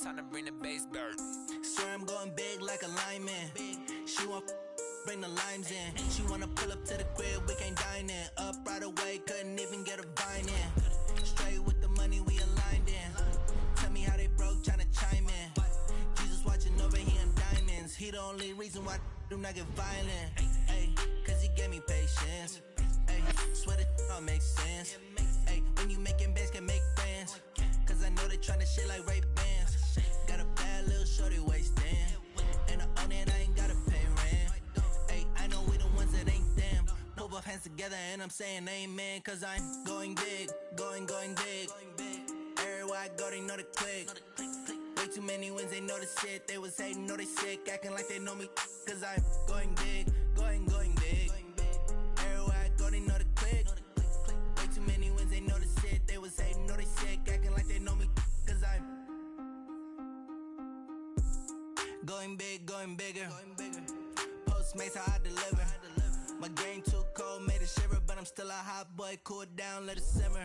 Time to bring the base bird. Swear I'm going big like a lineman. She want bring the limes in. She wanna pull up to the crib, we can't dine in. Up right away, couldn't even get a vine in. Straight with the money we aligned in. Tell me how they broke, tryna chime in. Jesus watching over, he on diamonds. He the only reason why do not get violent. Ay, cause he gave me patience. Ay, swear that all makes sense. Ay, when you making bands can make friends. Cause I know they tryna shit like Ray Bans. Got a bad little shorty wasting. And I own it, I ain't gotta pay rent. Ay, I know we the ones that ain't them. Put both hands together and I'm saying amen. Cause I'm going big, going big. Everywhere I go, they know the click. Way too many wins, they know the shit. They was hating, know they sick, acting like they know me. Cause I'm going big, going big. Everywhere I go, they know the click. Way too many wins, they know the shit. They was hating, know they sick, acting like they know me. Cause I'm going big, going bigger. Postmates how I deliver. My game too cold, made it shiver, but I'm still a hot boy. Cool it down, let it simmer.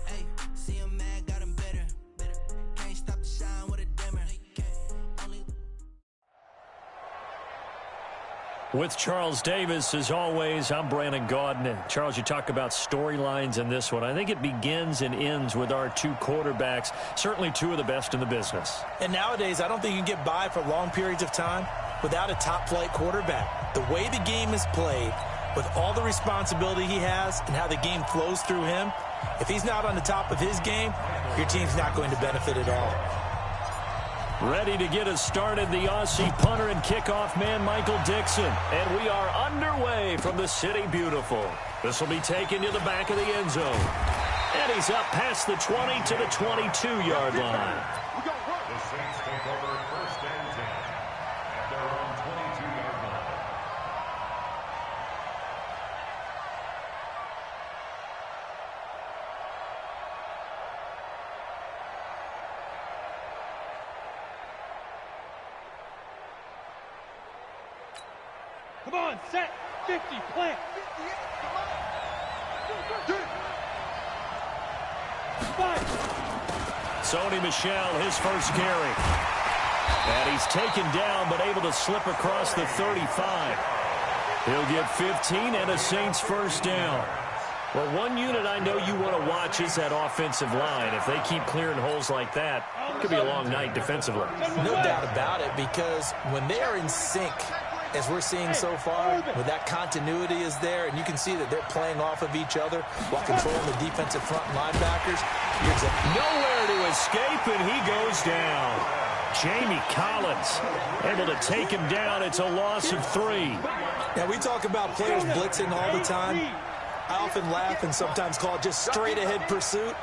Hey, see him mad, got him bitter. Can't stop the shine with a dimmer. Only With Charles Davis, as always, I'm Brandon Gaudin. And Charles, you talk about storylines in this one. I think it begins and ends with our 2 quarterbacks, certainly 2 of the best in the business. And nowadays, I don't think you can get by for long periods of time without a top-flight quarterback. The way the game is played, with all the responsibility he has and how the game flows through him, if he's not on the top of his game, your team's not going to benefit at all. Ready to get us started, the Aussie punter and kickoff man, Michael Dixon. And we are underway from the City Beautiful. This will be taken to the back of the end zone. And he's up past the 20 to the 22-yard line. The Saints take over first and 10 at their own 22-yard line. Come on, set. 50, plant. 5. Sony Michel, his first carry. And he's taken down, but able to slip across the 35. He'll get 15 and a Saints first down. Well, one unit I know you want to watch is that offensive line. If they keep clearing holes like that, it could be a long night defensively. No doubt about it, because when they are in sync, as we're seeing so far, where that continuity is there, and you can see that they're playing off of each other while controlling the defensive front linebackers. Nowhere to escape, and he goes down. Jamie Collins able to take him down. It's a loss of 3. Now, we talk about players blitzing all the time. I often laugh and sometimes call it just straight-ahead pursuit.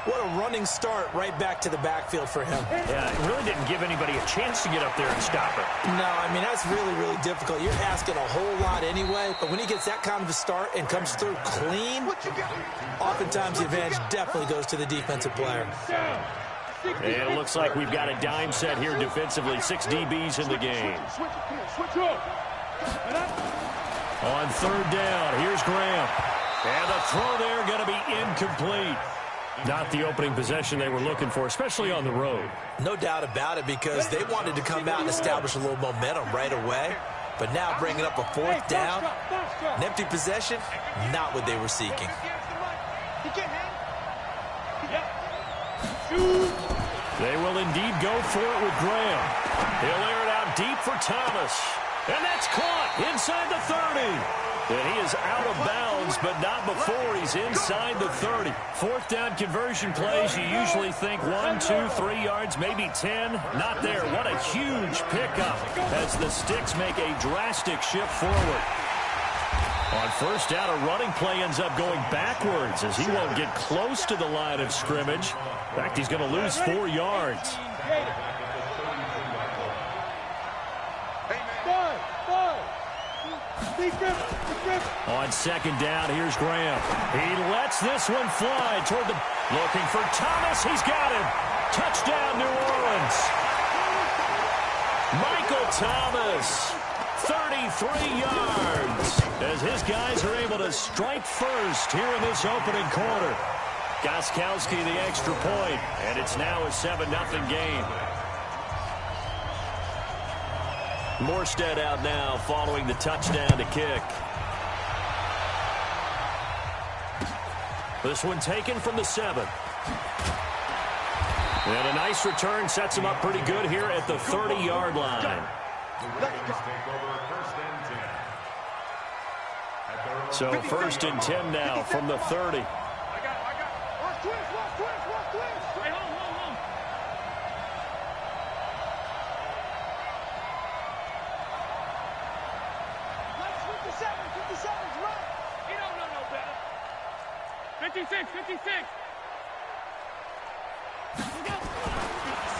What a running start right back to the backfield for him. Yeah, it really didn't give anybody a chance to get up there and stop it. No, I mean, that's really, really difficult. You're asking a whole lot anyway, but when he gets that kind of a start and comes through clean, oftentimes the advantage definitely goes to the defensive player. And it looks like we've got a dime set here defensively. 6 DBs in the game. On third down, here's Graham. And the throw there going to be incomplete. Not the opening possession they were looking for, especially on the road. No doubt about it, because they wanted to come out and establish a little momentum right away. But now bringing up a fourth down, an empty possession, not what they were seeking. They will indeed go for it with Graham. He'll air it out deep for Thomas. And that's caught inside the 30. And he is out of bounds, but not before he's inside the 30. Fourth down conversion plays, you usually think 1, 2, 3 yards, maybe 10. Not there. What a huge pickup as the Sticks make a drastic shift forward. On first down, a running play ends up going backwards as he won't get close to the line of scrimmage. In fact, he's going to lose 4 yards. On second down, here's Graham. He lets this one fly toward the... Looking for Thomas. He's got him. Touchdown, New Orleans. Michael Thomas, 33 yards. As his guys are able to strike first here in this opening quarter. Gostkowski the extra point, and it's now a 7-0 game. Morstead out now following the touchdown to kick. This one taken from the 7. And a nice return sets him up pretty good here at the 30-yard line. So first and 10 now from the 30.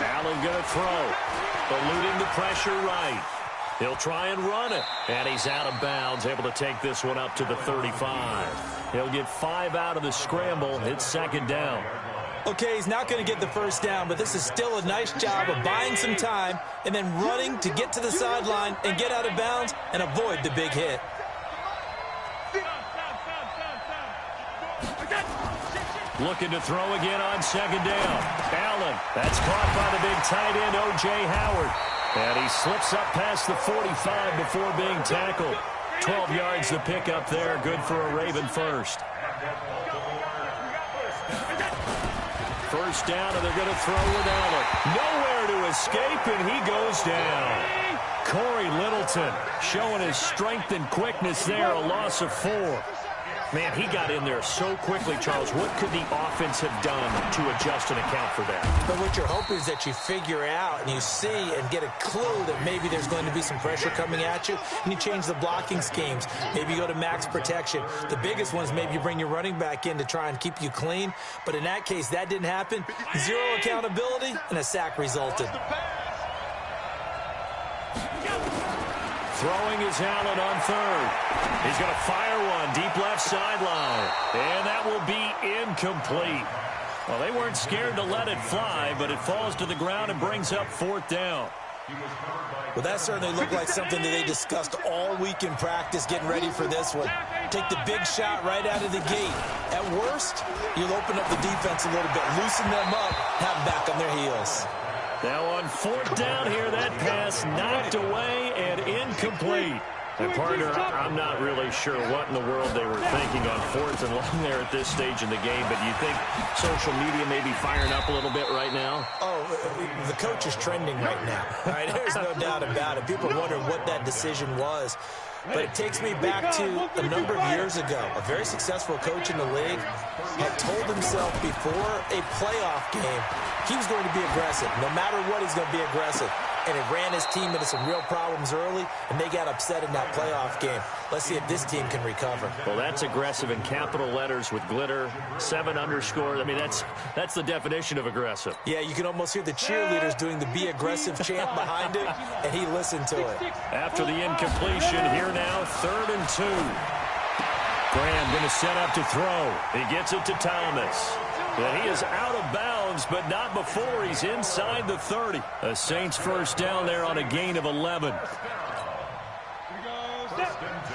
Allen going to throw. Eluding the pressure right. He'll try and run it. And he's out of bounds, able to take this one up to the 35. He'll get 5 out of the scramble. It's second down. Okay, he's not going to get the first down, but this is still a nice job of buying some time and then running to get to the sideline and get out of bounds and avoid the big hit. Looking to throw again on second down. Allen, that's caught by the big tight end, O.J. Howard. And he slips up past the 45 before being tackled. 12 yards the pickup there. Good for a Raven first. First down, and they're going to throw with Allen. Nowhere to escape, and he goes down. Corey Littleton showing his strength and quickness there. A loss of 4. Man, he got in there so quickly, Charles. What could the offense have done to adjust and account for that? But what you're hoping is that you figure out and you see and get a clue that maybe there's going to be some pressure coming at you, and you change the blocking schemes. Maybe you go to max protection. The biggest one is maybe you bring your running back in to try and keep you clean. But in that case, that didn't happen. 0 accountability, and a sack resulted. Throwing is Allen on third. He's going to fire one deep left sideline. And that will be incomplete. Well, they weren't scared to let it fly, but it falls to the ground and brings up fourth down. Well, that certainly looked like something that they discussed all week in practice, getting ready for this one. Take the big shot right out of the gate. At worst, you'll open up the defense a little bit, loosen them up, have them back on their heels. Now on fourth down here, that pass knocked away and incomplete. And partner, I'm not really sure what in the world they were thinking on fourth and long there at this stage in the game, but do you think social media may be firing up a little bit right now? Oh, the coach is trending right now. All right, there's no doubt about it. People wonder what that decision was. But it takes me back to a number of years ago. A very successful coach in the league had told himself before a playoff game he was going to be aggressive. No matter what, he's going to be aggressive. And it ran his team into some real problems early, and they got upset in that playoff game. Let's see if this team can recover. Well, that's aggressive in capital letters with glitter, 7 underscores. I mean, that's the definition of aggressive. Yeah, you can almost hear the cheerleaders doing the be aggressive chant behind him, and he listened to it. After the incompletion, here now, 3rd and 2. Graham going to set up to throw. He gets it to Thomas. And he is out of bounds, but not before he's inside the 30. The Saints first down there on a gain of 11. Here we go.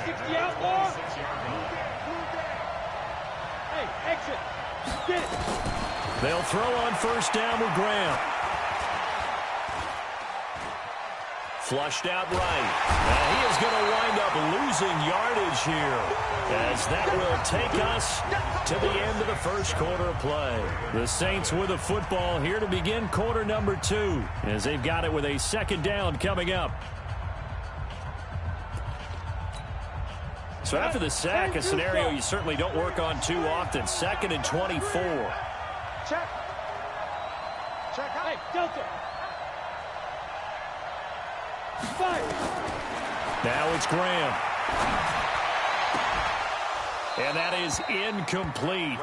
60 out, Law. Hey, exit. Get it. They'll throw on first down with Graham. Flushed out right. And he is going to wind up losing yardage here, as that will take us to the end of the first quarter of play. The Saints with a football here to begin quarter number 2, as they've got it with a 2nd down coming up. So after the sack, a scenario you certainly don't work on too often. 2nd and 24. Check. Check. Hey, Delta. Now it's Graham. And that is incomplete.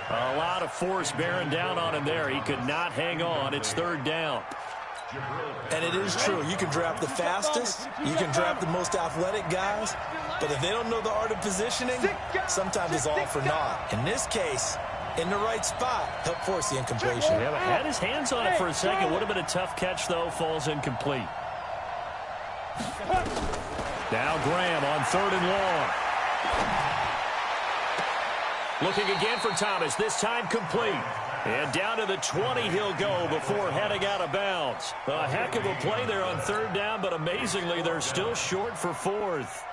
A lot of force bearing down on him there. He could not hang on. It's 3rd down. And it is true. You can draft the fastest. You can draft the most athletic guys. But if they don't know the art of positioning, sometimes it's all for naught. In this case, in the right spot, help force the incompletion. Yeah, but had his hands on it for a second. Would have been a tough catch, though. Falls incomplete. Now Graham on 3rd and long. Looking again for Thomas, this time complete. And down to the 20 he'll go before heading out of bounds. A heck of a play there on 3rd down, but amazingly they're still short for 4th.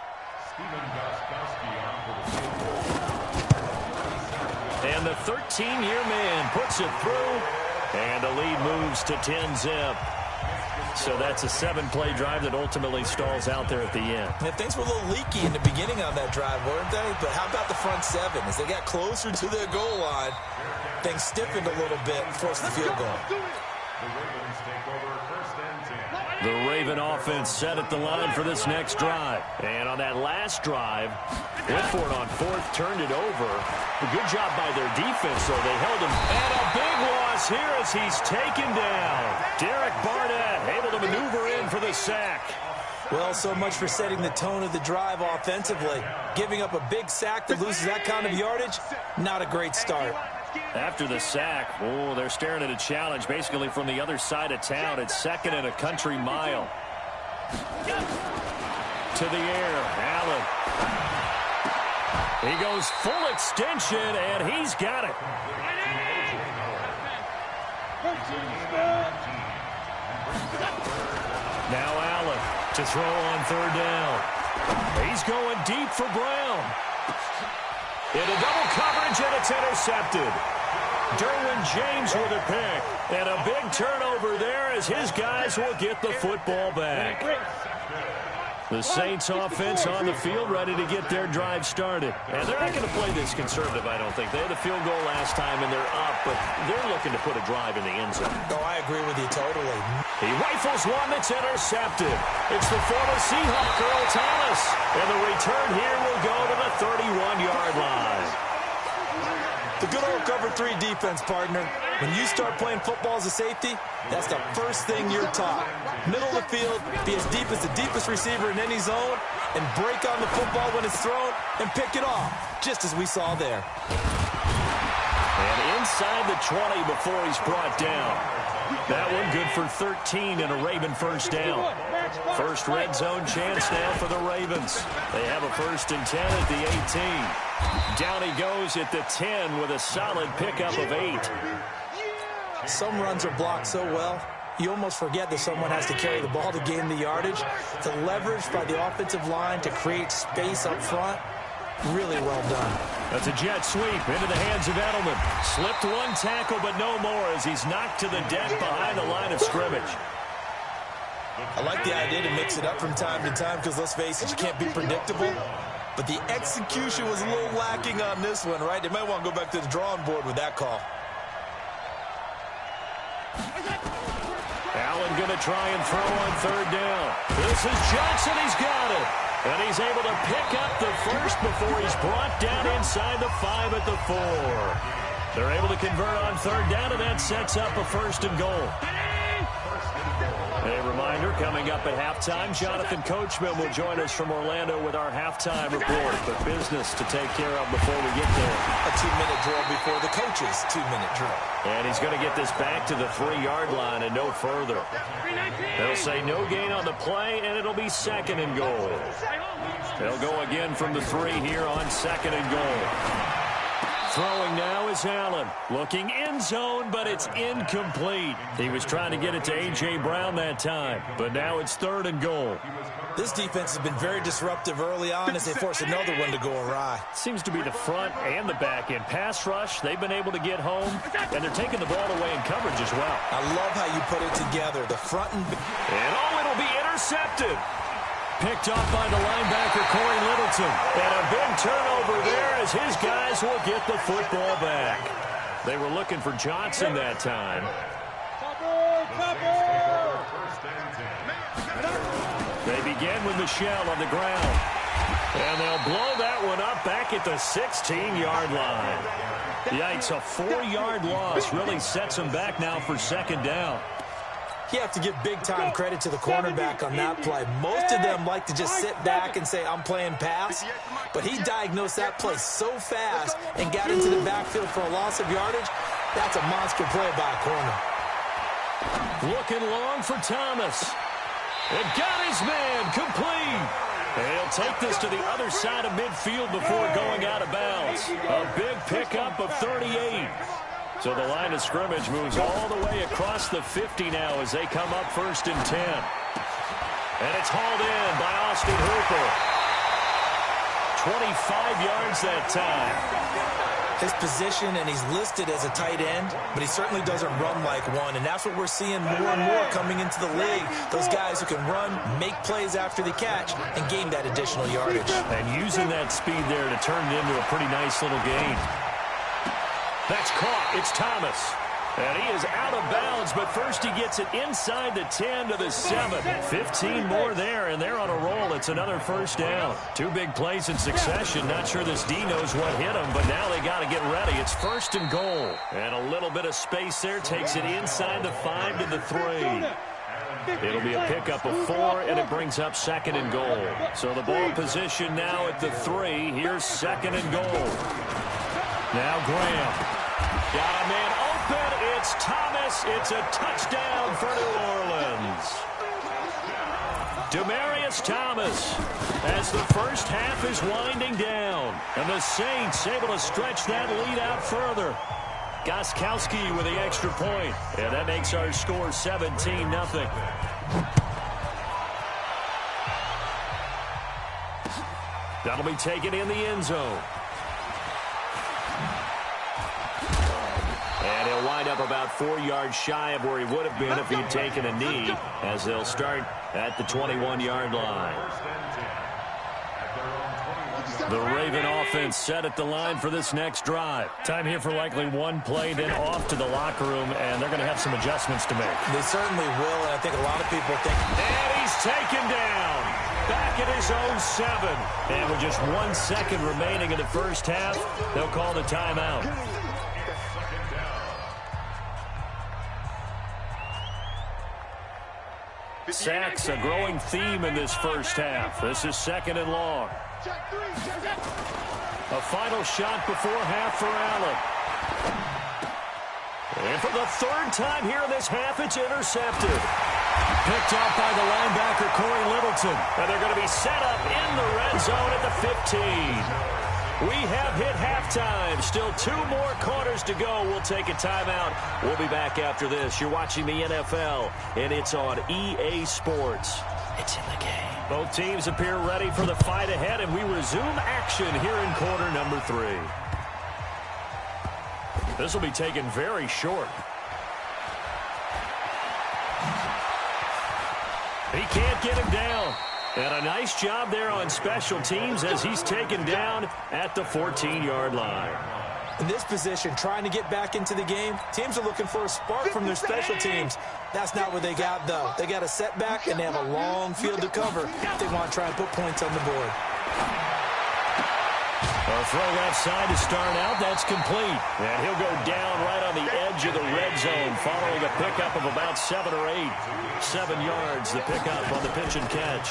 And the 13-year man puts it through, and the lead moves to 10-zip. So that's a 7-play drive that ultimately stalls out there at the end. And things were a little leaky in the beginning on that drive, weren't they? But how about the front 7? As they got closer to their goal line, things stiffened a little bit and forced the field goal. The Raven offense set at the line for this next drive. And on that last drive, went for it on 4th, turned it over. A good job by their defense, though. They held him. And a big loss here as he's taken down. Derek Barnett able to maneuver in for the sack. Well, so much for setting the tone of the drive offensively. Giving up a big sack that loses that kind of yardage, not a great start. After the sack, oh, they're staring at a challenge basically from the other side of town. It's 2nd and a country mile. To the air, Allen. He goes full extension, and he's got it. Now Allen to throw on 3rd down. He's going deep for Brown. Into double coverage, and it's intercepted. Derwin James with a pick. And a big turnover there as his guys will get the football back. The Saints offense on the field ready to get their drive started. And they're not going to play this conservative, I don't think. They had a field goal last time, and they're up, but they're looking to put a drive in the end zone. Oh, I agree with you totally. He rifles one that's intercepted. It's the former Seahawk, Earl Thomas. And the return here will go to the 31-yard line. The good old cover 3 defense, partner. When you start playing football as a safety, that's the first thing you're taught. Middle of the field, be as deep as the deepest receiver in any zone, and break on the football when it's thrown, and pick it off, just as we saw there. And inside the 20 before he's brought down. That one good for 13 and a Raven first down. First red zone chance now for the Ravens. They have a 1st and 10 at the 18. Down he goes at the 10 with a solid pickup of 8. Some runs are blocked so well, you almost forget that someone has to carry the ball to gain the yardage. The leverage by the offensive line to create space up front, really well done. That's a jet sweep into the hands of Edelman. Slipped one tackle, but no more as he's knocked to the deck behind the line of scrimmage. I like the idea to mix it up from time to time because, let's face it, you can't be predictable. But the execution was a little lacking on this one, right? They might want to go back to the drawing board with that call. Allen going to try and throw on 3rd down. This is Johnson. He's got it. And he's able to pick up the first before he's brought down inside the 5 at the 4. They're able to convert on 3rd down, and that sets up a 1st and goal. A reminder, coming up at halftime, Jonathan Coachman will join us from Orlando with our halftime report. But business to take care of before we get there. A 2-minute drill before the coach's 2-minute drill. And he's going to get this back to the 3-yard line and no further. They'll say no gain on the play, and it'll be 2nd and goal. They'll go again from the 3 here on 2nd and goal. Throwing now is Allen. Looking end zone, but it's incomplete. He was trying to get it to A.J. Brown that time, but now it's 3rd and goal. This defense has been very disruptive early on as they force another one to go awry. Seems to be the front and the back end. Pass rush, they've been able to get home, and they're taking the ball away in coverage as well. I love how you put it together. The front and... it'll be intercepted. Picked off by the linebacker, Corey Littleton. And a big turnover there as his guys will get the football back. They were looking for Johnson that time. They begin with Michelle on the ground. And they'll blow that one up back at the 16-yard line. Yikes, a 4-yard loss really sets them back now for 2nd down. You have to give big-time credit to the cornerback on that play. Most of them like to just sit back and say, I'm playing pass. But he diagnosed that play so fast and got into the backfield for a loss of yardage. That's a monster play by a corner. Looking long for Thomas. And got his man complete. And he'll take this to the other side of midfield before going out of bounds. A big pickup of 38. So the line of scrimmage moves all the way across the 50 now as they come up 1st and 10. And it's hauled in by Austin Hooper. 25 yards that time. His position, and he's listed as a tight end, but he certainly doesn't run like one. And that's what we're seeing more and more coming into the league. Those guys who can run, make plays after the catch, and gain that additional yardage. And using that speed there to turn it into a pretty nice little gain. That's caught. It's Thomas. And he is out of bounds, but first he gets it inside the 10 to the 7. 15 more there, and they're on a roll. It's another 1st down. 2 big plays in succession. Not sure this D knows what hit him, but now they got to get ready. It's 1st and goal. And a little bit of space there takes it inside the 5 to the 3. It'll be a pickup of 4, and it brings up 2nd and goal. So the ball position now at the 3. Here's 2nd and goal. Now Graham. Got a man open. It's Thomas. It's a touchdown for New Orleans. Demaryius Thomas as the first half is winding down. And the Saints able to stretch that lead out further. Gostkowski with the extra point. And that makes our score 17-0. That'll be taken in the end zone. And he'll wind up about 4 yards shy of where he would have been if he'd taken a knee, as they'll start at the 21-yard line. The Raven offense set at the line for this next drive. Time here for likely one play, then off to the locker room, and they're going to have some adjustments to make. They certainly will, and I think a lot of people think... And he's taken down. Back at his own 7. And with just 1 second remaining in the first half, they'll call the timeout. Sacks, a growing theme in this first half. This is 2nd and long. A final shot before half for Allen. And for the third time here in this half, it's intercepted. Picked off by the linebacker, Corey Littleton. And they're going to be set up in the red zone at the 15. We have hit halftime. Still 2 more quarters to go. We'll take a timeout. We'll be back after this. You're watching the NFL, and it's on EA Sports. It's in the game. Both teams appear ready for the fight ahead, and we resume action here in quarter number 3. This will be taken very short. He can't get him down. And a nice job there on special teams as he's taken down at the 14-yard line. In this position, trying to get back into the game, teams are looking for a spark from their special teams. That's not what they got, though. They got a setback, and they have a long field to cover if they want to try and put points on the board. A throw left side to start out. That's complete. And he'll go down right on the edge of the red zone following a pickup of about 7 or 8. 7 yards, the pickup on the pitch and catch.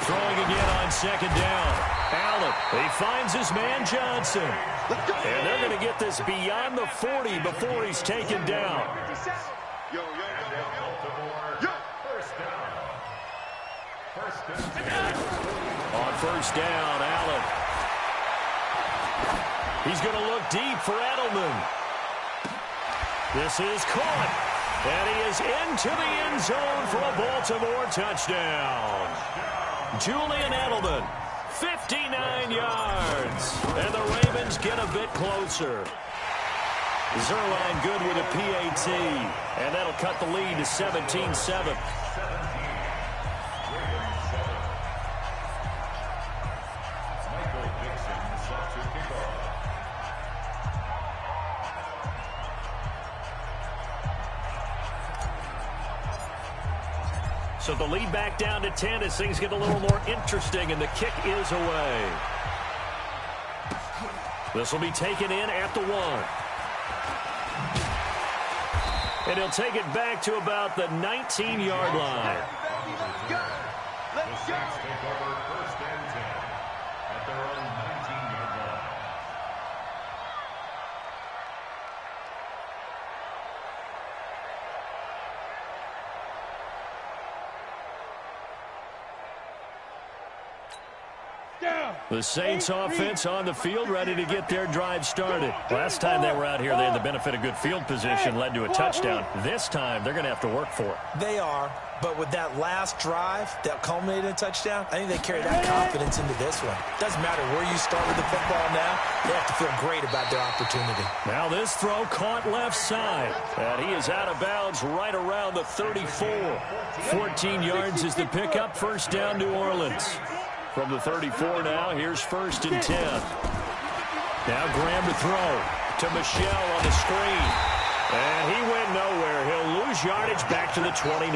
Throwing again on second down. Allen, he finds his man Johnson. And they're going to get this beyond the 40 before he's taken down. On first down, Allen. He's going to look deep for Edelman. This is caught. And he is into the end zone for a Baltimore touchdown. Julian Edelman, 59 yards. And the Ravens get a bit closer. Zerline good with a PAT. And that'll cut the lead to 17-7. So the lead back down to 10 as things get a little more interesting, and the kick is away. This will be taken in at the 1. And he'll take it back to about the 19-yard line. Let's go. Let's go. Take over first and 10 at their own 19-yard line. The Saints offense on the field, ready to get their drive started. Last time they were out here, they had the benefit of good field position, led to a touchdown. This time, they're going to have to work for it. They are, but with that last drive that culminated in a touchdown, I think they carry that confidence into this one. Doesn't matter where you start with the football now, they have to feel great about their opportunity. Now this throw caught left side, and he is out of bounds right around the 34. 14 yards is the pickup, first down New Orleans. From the 34 now, here's first and 10. Now Graham to throw to Michel on the screen. And he went nowhere. He'll lose yardage back to the 29.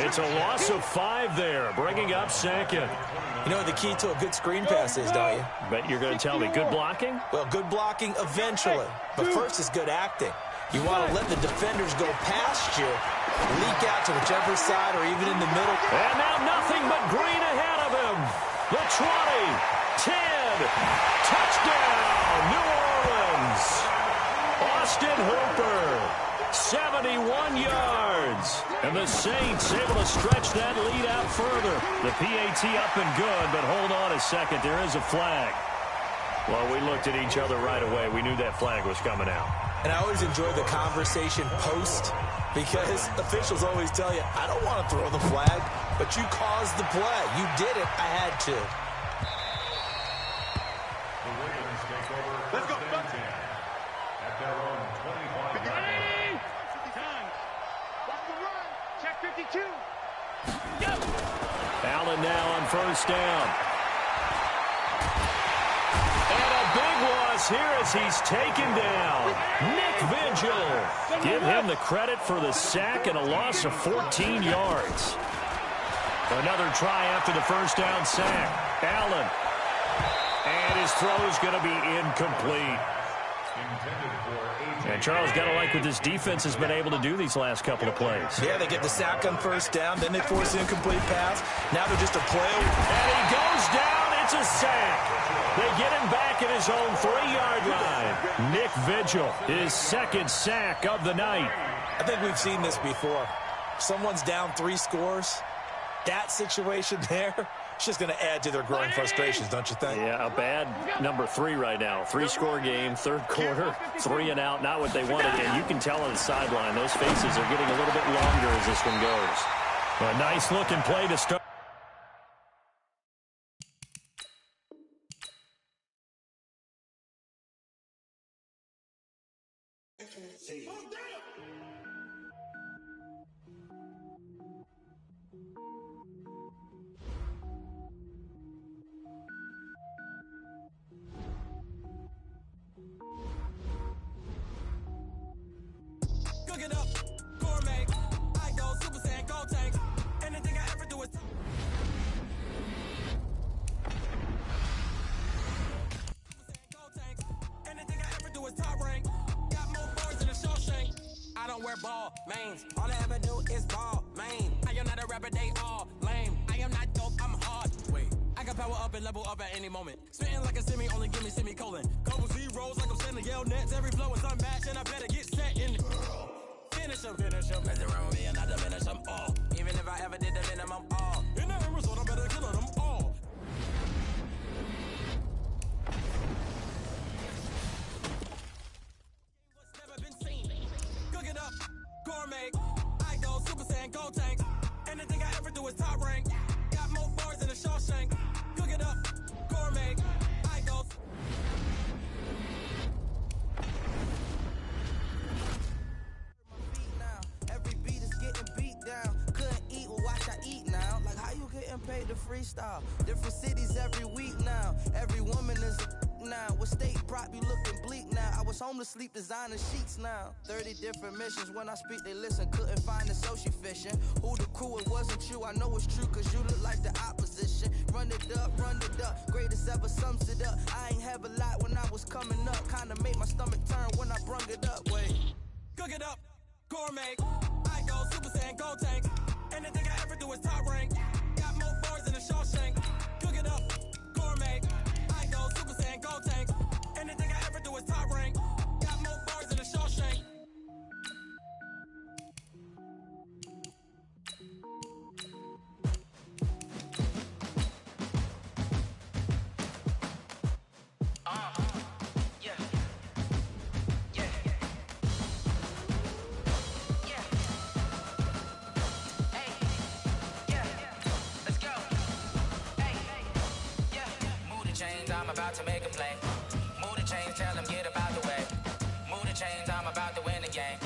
It's a loss of 5 there, bringing up second. You know what the key to a good screen pass is, don't you? Bet you're going to tell me good blocking? Well, good blocking eventually. But first is good acting. You want to let the defenders go past you, leak out to whichever side or even in the middle. And now nothing but green ahead of him. The 20, 10, touchdown, New Orleans. Austin Hooper, 71 yards. And the Saints able to stretch that lead out further. The PAT up and good, but hold on a second. There is a flag. Well, we looked at each other right away. We knew that flag was coming out. And I always enjoy the conversation post because officials always tell you, I don't want to throw the flag, but you caused the play. You did it. I had to. The Ravens take over first and 10 at their own 25-yard line. Check 52. Allen now on first down. And a big loss here as he's taken down. Nick Vigil. Give him the credit for the sack and a loss of 14 yards. Another try after the first down sack. Allen. And his throw is going to be incomplete. And Charles, got to like what this defense has been able to do these last couple of plays. Yeah, they get the sack on first down, then they force an incomplete pass. Now they're just a play. And he goes down. It's a sack. They get him back at his own 3-yard line. Nick Vigil, his second sack of the night. I think we've seen this before. Someone's down 3 scores. That situation there, it's just going to add to their growing frustrations, don't you think? Yeah, a bad number 3 right now. 3-score game, third quarter, 3 and out, not what they wanted. And you can tell on the sideline, those faces are getting a little bit longer as this one goes. A nice-looking play to start. Cook it up, gourmet. I go Super Saiyan, go tank. Anything I ever do is anything I ever do is top rank. Got more bars than a Shawshank. I don't wear ball mains. All I ever do is ball main. I am not a rapper, they all lame. I am not dope, I'm hard. Wait, I can power up and level up at any moment. Spitting like a semi, only give me semicolon. Couple zeros like I'm sending yell nets. Every flow is unmatched and I better get set in. Finish them. Mess around with me and I diminish them all. Even if I ever did the minimum all. In that result, I better kill them all. What's never been seen. Cook it up, gourmet. I go Super Saiyan, go tank. Anything I ever do is top rank. Got more bars than a Shawshank. Cook it up, gourmet. I go. Paid to freestyle. Different cities every week now. Every woman is a now. What state prop you looking bleak now? I was home to sleep designer sheets now. 30 different missions. When I speak, they listen. Couldn't find it, so she fishing. Who the crew? It wasn't you. I know it's true, cause you look like the opposition. Run it up. Greatest ever sums it up. I ain't have a lot when I was coming up. Kinda made my stomach turn when I brung it up. Wait. Cook it up. Gourmet. I go Super Saiyan, go tank. Anything I ever do is top rank. Got more bars than a Shawshank. Cook it up, gourmet. I go Super Saiyan, go tank. Anything I ever do is top rank. Got more bars than a Shawshank. I'm about to make a play. Move the chains, tell them get up out the way. Move the chains, I'm about to win the game.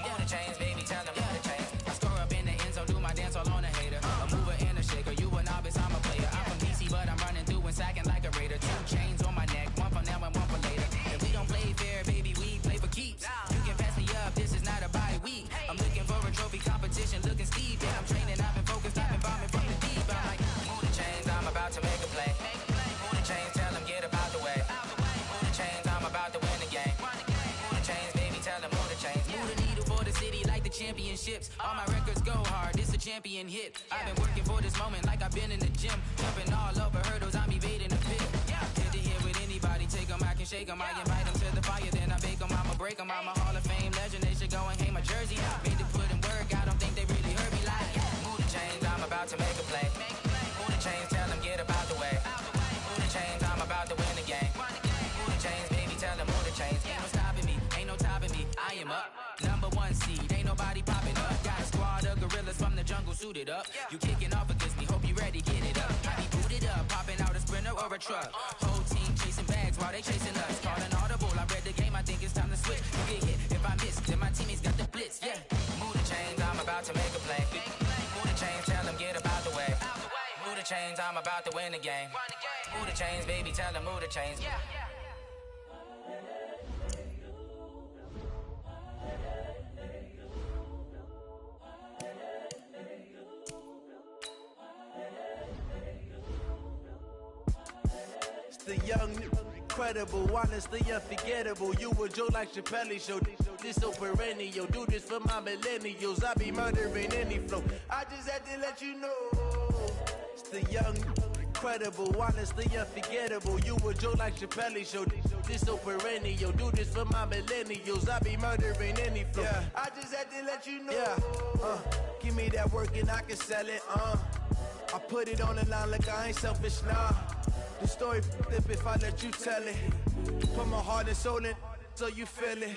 Move the chains, baby, tell them move the chains. I score up in the end zone, do my dance all on a hater. A mover and a shaker, you a novice, I'm a player. I'm from DC, but I'm running through and sacking like a raider. 2 chains on my neck, one for now and one for later. If we don't play fair, baby, we play for keeps. You can pass me up, this is not a bye week. I'm looking for a trophy competition, looking steep. And I'm training, I've been focused, I've been bombing from the deep. I'm like, move the chains, I'm about to make a play. Move the chains, tell them get up out the way. Move the chains, I'm about to win the game. Move the chains, baby, tell them move the chains. Move the needle for the city like the championships. All my records go hard, it's a champion hit. I've been working for this moment like I've been in the gym. Jumping all over hurdles, I'm evading the pit. Head to head with anybody, take them, I can shake them. I invite them to the fire, then I bake them. I'ma break them, I'm a Hall of Fame legend. They should go and hang my jersey. Made to put in work, I don't think they really heard me like. Move the chains, I'm about to make a play. Move the chains, tell them get up out the way. Move the chains, I'm about to win the game. Move the chains, baby, tell them move the chains. Ain't no stopping me, ain't no topping me. I am up, number 1 seed, ain't nobody popping up. Got a squad of gorillas from the jungle suited up. You kicking off against me, hope you ready, get it up. I be booted up, popping out a sprinter or a truck. Whole team chasing bags while they chasing us. Calling audible, I read the game, I think it's time to switch. You get hit, if I miss, then my teammates got the blitz, yeah. Move the chains, I'm about to make a play. Move the chains, tell them get up out the way. Move the chains, I'm about to win the game. Move the chains, baby, tell them move the chains. It's the young, incredible, honestly unforgettable. You a joke like Chappelle show. This so perennial. Do this for my millennials. I be murdering any flow. I just had to let you know. It's the young, incredible, honestly unforgettable. You a joke like Chappelle show. This so perennial. Do this for my millennials. I be murdering any flow. Yeah. I just had to let you know. Yeah. Give me that work and I can sell it. I put it on the line like I ain't selfish, nah. The story flip if I let you tell it. Put my heart and soul in so you feel it.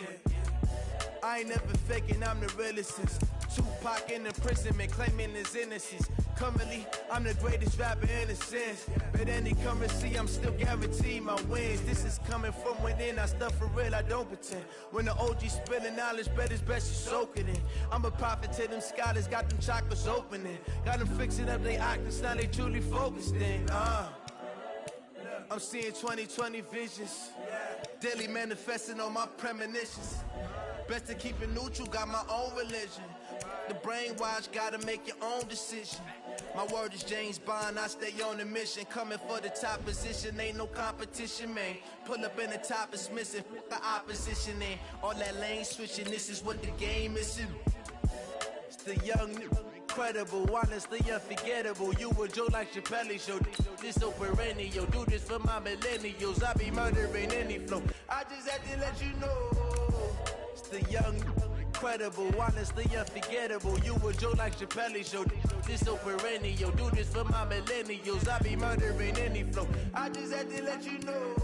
I ain't never faking, I'm the realest since Tupac in imprisonment, claiming his innocence. Currently, I'm the greatest rapper in a sense. But any currency, I'm still guaranteed my wins. This is coming from within, I stuff for real, I don't pretend. When the OG spilling knowledge, bet it's best you soak it in. I'm a prophet to them scholars, got them chakras opening. Got them fixing up their octaves, now they truly focused in. I'm seeing 2020 visions. Daily manifesting on my premonitions. Best to keep it neutral, got my own religion. The brainwash, gotta make your own decision. My word is James Bond, I stay on a mission. Coming for the top position, ain't no competition, man. Pull up in the top, it's missing, the opposition ain't. All that lane switching, this is what the game is. It's the young, incredible, honestly unforgettable. You a joke like Chappelle show. This so perennial, do this for my millennials. I be murdering any flow. I just had to let you know. It's the young, incredible, honestly unforgettable. You a joke like Chappelle show. This so perennial, do this for my millennials. I be murdering any flow. I just had to let you know.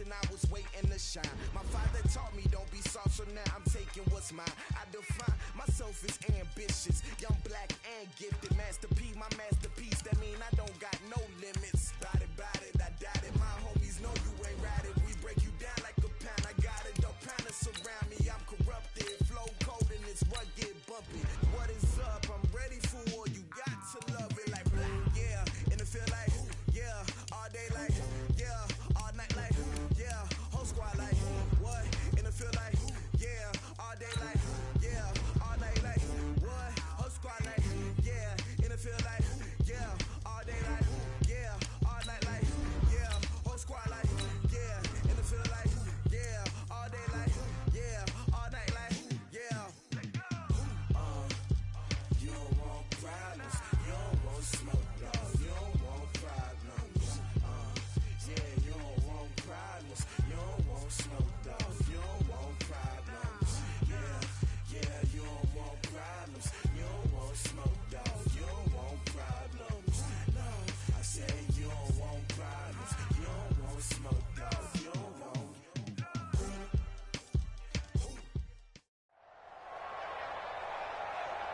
I was waiting to shine. My father taught me don't be soft, so now I'm taking what's mine. I define myself as ambitious, young, black, and gifted. Master P, my masterpiece. That mean I don't got no limits. Bout it, I doubt it. My homies know you ain't ratted. We break you down like a pound. I got it, don't pound us around me. I'm corrupted, flow cold and it's rugged, bumpy. What is up? I'm ready for war. You got to love it like black, yeah. And it feel like, yeah, all day like, yeah, all night like, yeah, whole squad like, what? And it feel like, yeah, all day like, yeah, all night like, what? Whole squad like, yeah, and it feel like, yeah, all day like.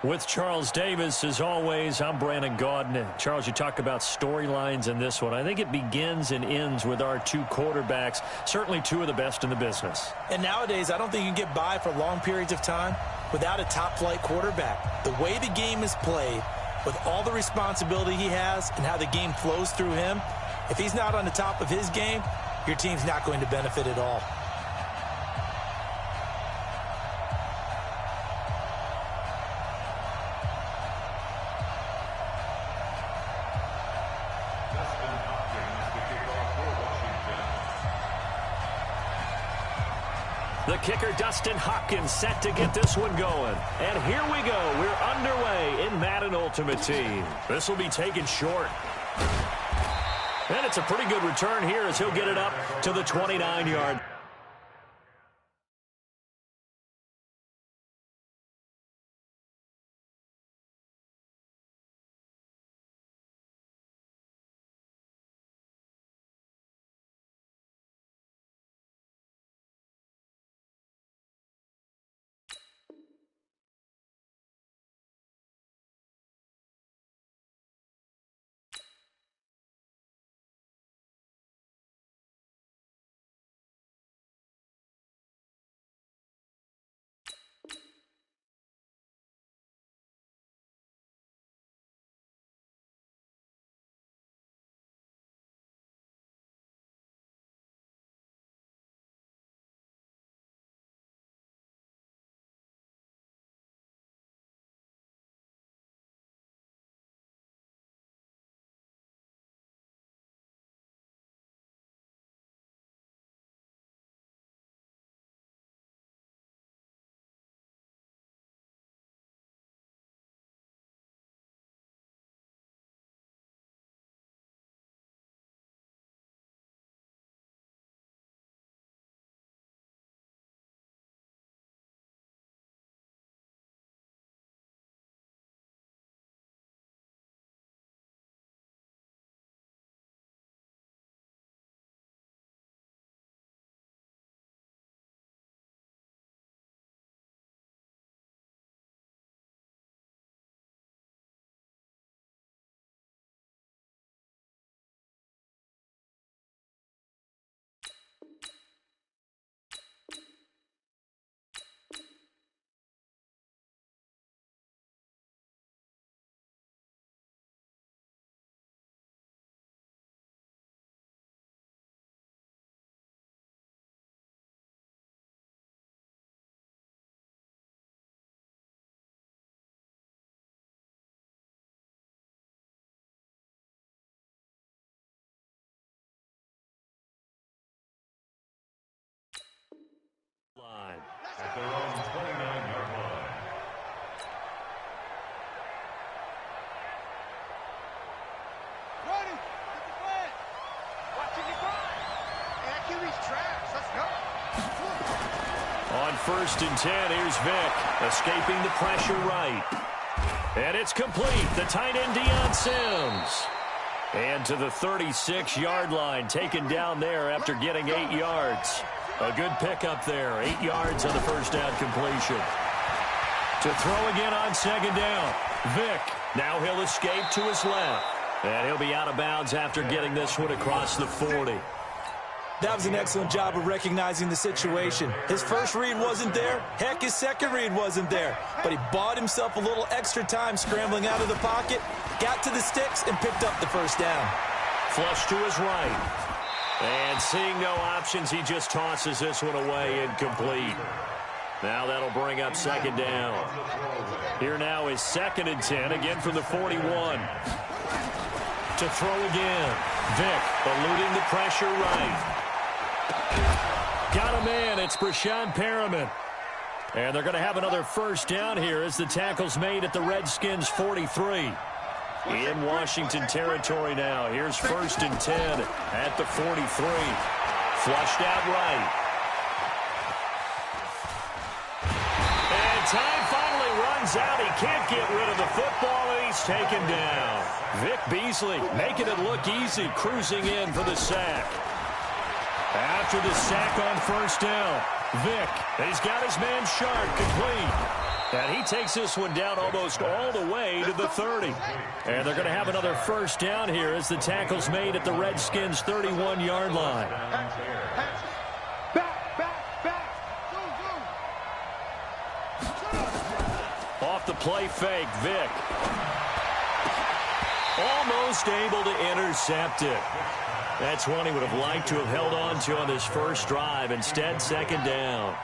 With Charles Davis, as always, I'm Brandon Gaudin. Charles, you talk about storylines in this one. I think it begins and ends with our two quarterbacks, certainly two of the best in the business. And nowadays, I don't think you can get by for long periods of time without a top-flight quarterback. The way the game is played, with all the responsibility he has and how the game flows through him, if he's not on the top of his game, your team's not going to benefit at all. The kicker, Dustin Hopkins, set to get this one going. And here we go. We're underway in Madden Ultimate Team. This will be taken short. And it's a pretty good return here as he'll get it up to the 29-yard. At their own 29-yard line. Ready? Get the flag. Watching the grind. Accurate's trash. Let's go. On 1st and 10, here's Vic, escaping the pressure right. And it's complete. The tight end, Deion Sims. And to the 36-yard line, taken down there after getting 8 yards. A good pickup there. 8 yards on the first down completion. To throw again on 2nd down. Vic. Now he'll escape to his left. And he'll be out of bounds after getting this one across the 40. That was an excellent job of recognizing the situation. His first read wasn't there. Heck, his second read wasn't there. But he bought himself a little extra time scrambling out of the pocket, got to the sticks, and picked up the first down. Flush to his right. And seeing no options, he just tosses this one away, incomplete. Now that'll bring up 2nd down. Here now is 2nd and 10, again from the 41. To throw again. Vic eluding the pressure right. Got a man. It's Brashon Perriman. And they're going to have another first down here as the tackle's made at the Redskins' 43. In Washington territory now. Here's 1st and 10 at the 43. Flushed out right. And time finally runs out. He can't get rid of the football, and he's taken down. Vic Beasley making it look easy, cruising in for the sack. After the sack on 1st down, Vic, he's got his man Sharp complete. And he takes this one down almost all the way to the 30. And they're going to have another first down here as the tackle's made at the Redskins' 31-yard line. Off the play fake, Vick. Almost able to intercept it. That's one he would have liked to have held on to on this first drive. Instead, second down.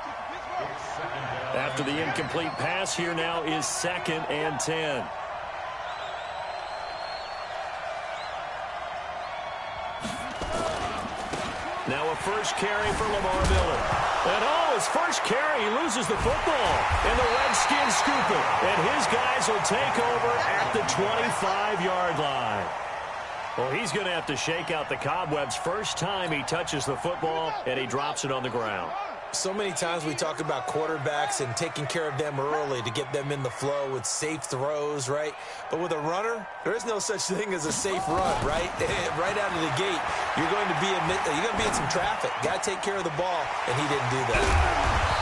After the incomplete pass, here now is 2nd and 10. Now a first carry for Lamar Miller. And his first carry, he loses the football. And the Redskins scoop it. And his guys will take over at the 25-yard line. Well, he's going to have to shake out the cobwebs first time he touches the football, and he drops it on the ground. So many times we talk about quarterbacks and taking care of them early to get them in the flow with safe throws, right? But with a runner, there is no such thing as a safe run, right? Right out of the gate, you're going to be in some traffic. Got to take care of the ball, and he didn't do that.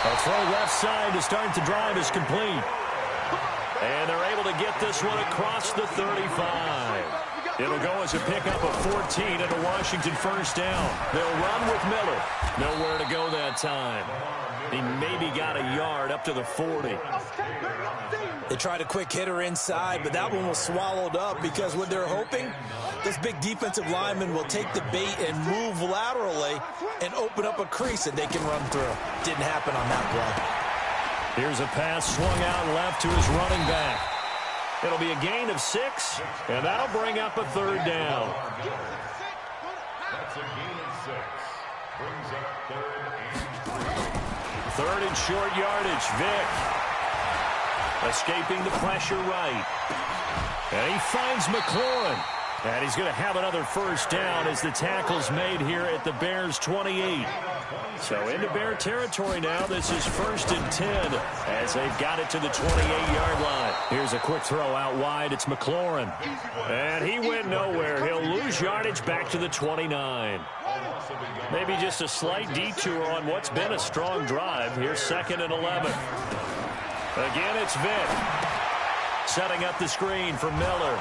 A throw left side to start the drive is complete. And they're able to get this one across the 35. It'll go as a pickup of 14 and a Washington first down. They'll run with Miller. Nowhere to go that time. He maybe got a yard up to the 40. They tried a quick hitter inside, but that one was swallowed up because what they're hoping, this big defensive lineman will take the bait and move laterally and open up a crease that they can run through. Didn't happen on that play. Here's a pass swung out left to his running back. It'll be a gain of 6, and that'll bring up a third down. That's a gain of 6. Brings up 3rd and 3. Third and short yardage, Vick. Escaping the pressure right. And he finds McLaurin. And he's going to have another first down as the tackle's made here at the Bears' 28. So into Bear territory now. This is 1st and 10 as they've got it to the 28-yard line. Here's a quick throw out wide. It's McLaurin. And he went nowhere. He'll lose yardage back to the 29. Maybe just a slight detour on what's been a strong drive. Here's 2nd and 11. Again, it's Vick. Setting up the screen for Miller.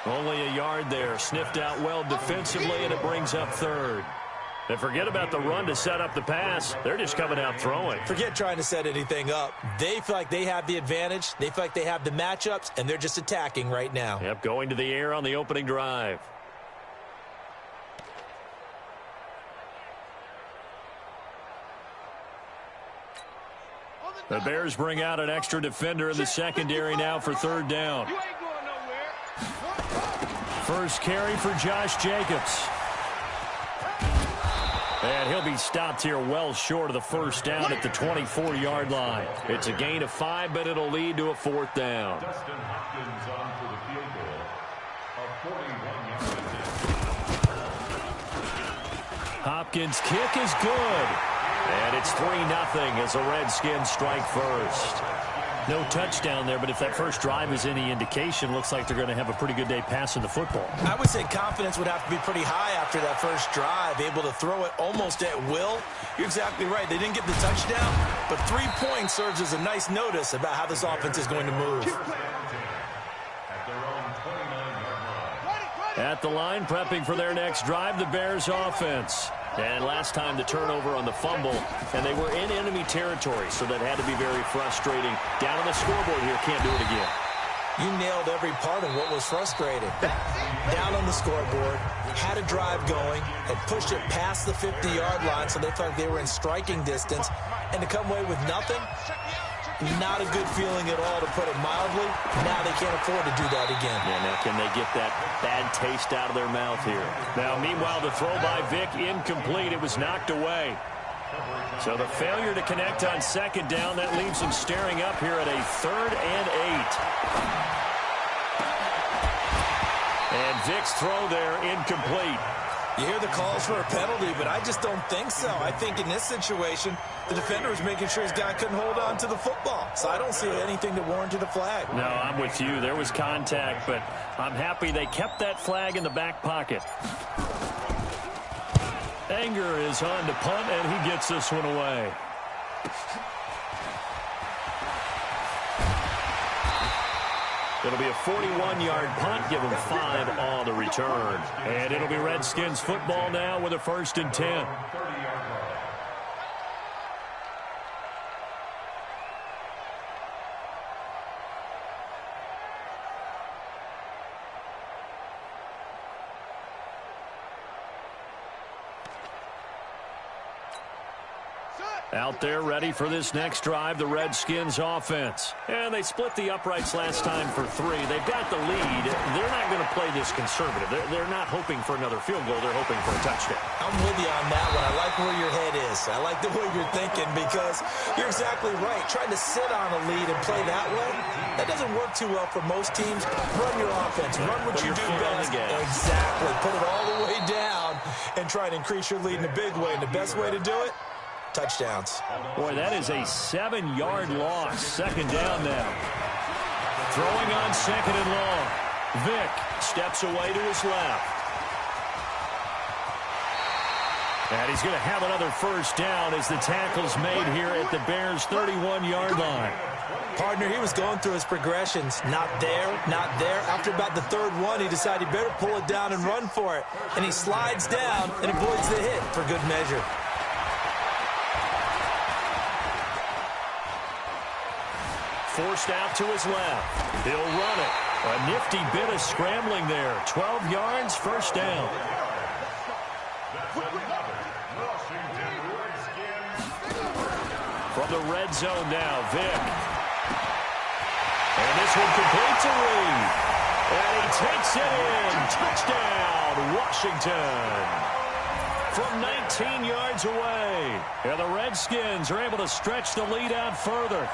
Only a yard there. Sniffed out well defensively, and it brings up 3rd. And forget about the run to set up the pass. They're just coming out throwing. Forget trying to set anything up. They feel like they have the advantage. They feel like they have the matchups, and they're just attacking right now. Yep, going to the air on the opening drive. The Bears bring out an extra defender in the secondary now for 3rd down. First carry for Josh Jacobs. And he'll be stopped here well short of the first down at the 24-yard line. It's a gain of 5, but it'll lead to a 4th down. Dustin Hopkins on for the field goal. A 41-yard attempt. Hopkins' kick is good. And it's 3-0 as the Redskins strike first. No touchdown there, but if that first drive is any indication, looks like they're going to have a pretty good day passing the football. I would say confidence would have to be pretty high after that first drive, able to throw it almost at will. You're exactly right. They didn't get the touchdown, but 3 points serves as a nice notice about how this offense is going to move. At the line, prepping for their next drive, the Bears offense. And last time the turnover on the fumble, and they were in enemy territory, so that had to be very frustrating. Down on the scoreboard here, can't do it again. You nailed every part of what was frustrating. Down on the scoreboard, had a drive going, had pushed it past the 50-yard line, so they felt like they were in striking distance, and to come away with nothing, not a good feeling at all, to put it mildly. Now they can't afford to do that again. Yeah, now can they get that bad taste out of their mouth here? Now, meanwhile, the throw by Vick incomplete. It was knocked away. So the failure to connect on 2nd down, that leaves them staring up here at a 3rd and 8. And Vick's throw there incomplete. You hear the calls for a penalty, but I just don't think so. I think in this situation, the defender was making sure his guy couldn't hold on to the football. So I don't see anything that warranted a flag. No, I'm with you. There was contact, but I'm happy they kept that flag in the back pocket. Anger is on to punt, and he gets this one away. It'll be a 41-yard punt, give them 5 on the return. And it'll be Redskins football now with a 1st and 10. Out there ready for this next drive, the Redskins offense. And they split the uprights last time for 3. They've got the lead. They're not going to play this conservative. They're not hoping for another field goal. They're hoping for a touchdown. I'm with you on that one. I like where your head is. I like the way you're thinking because you're exactly right. Trying to sit on a lead and play that way, that doesn't work too well for most teams. Run your offense. Run what you do best. Exactly. Put it all the way down and try and increase your lead in a big way. And the best way to do it, touchdowns. Boy, that is a 7-yard loss. 2nd down now. Throwing on 2nd and long. Vick steps away to his left. And he's going to have another 1st down as the tackle's made here at the Bears' 31-yard line. Partner, he was going through his progressions. Not there, not there. After about the 3rd one, he decided he better pull it down and run for it. And he slides down and avoids the hit for good measure. Forced out to his left. He'll run it. A nifty bit of scrambling there. 12 yards, 1st down. From the red zone now, Vick. And this one completes a read. And he takes it in. Touchdown, Washington. From 19 yards away. And the Redskins are able to stretch the lead out further.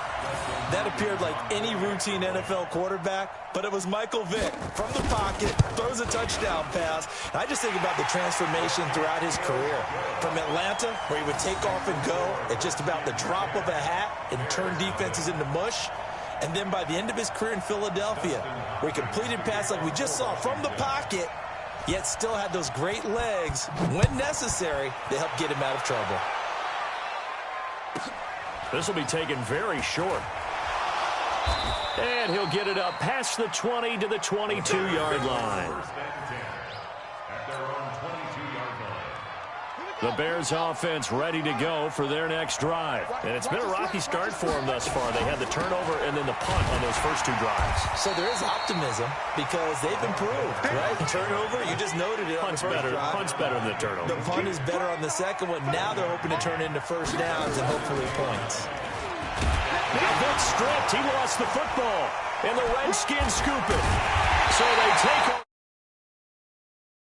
That appeared like any routine NFL quarterback, but it was Michael Vick from the pocket, throws a touchdown pass. And I just think about the transformation throughout his career. From Atlanta, where he would take off and go at just about the drop of a hat and turn defenses into mush. And then by the end of his career in Philadelphia, where he completed passes like we just saw from the pocket, yet still had those great legs. When necessary, they helped get him out of trouble. This will be taken very short. And he'll get it up past the 20 to the 22-yard line. The Bears offense ready to go for their next drive. And it's been a rocky start for them thus far. They had the turnover and then the punt on those first 2 drives. So there is optimism because they've improved, right? Turnover, you just noted it on the first drive. Punt's better than the turnover. The punt is better on the second one. Now they're hoping to turn into 1st downs and hopefully points. Now Vick stripped. He lost the football. And the Redskins scoop it. So they take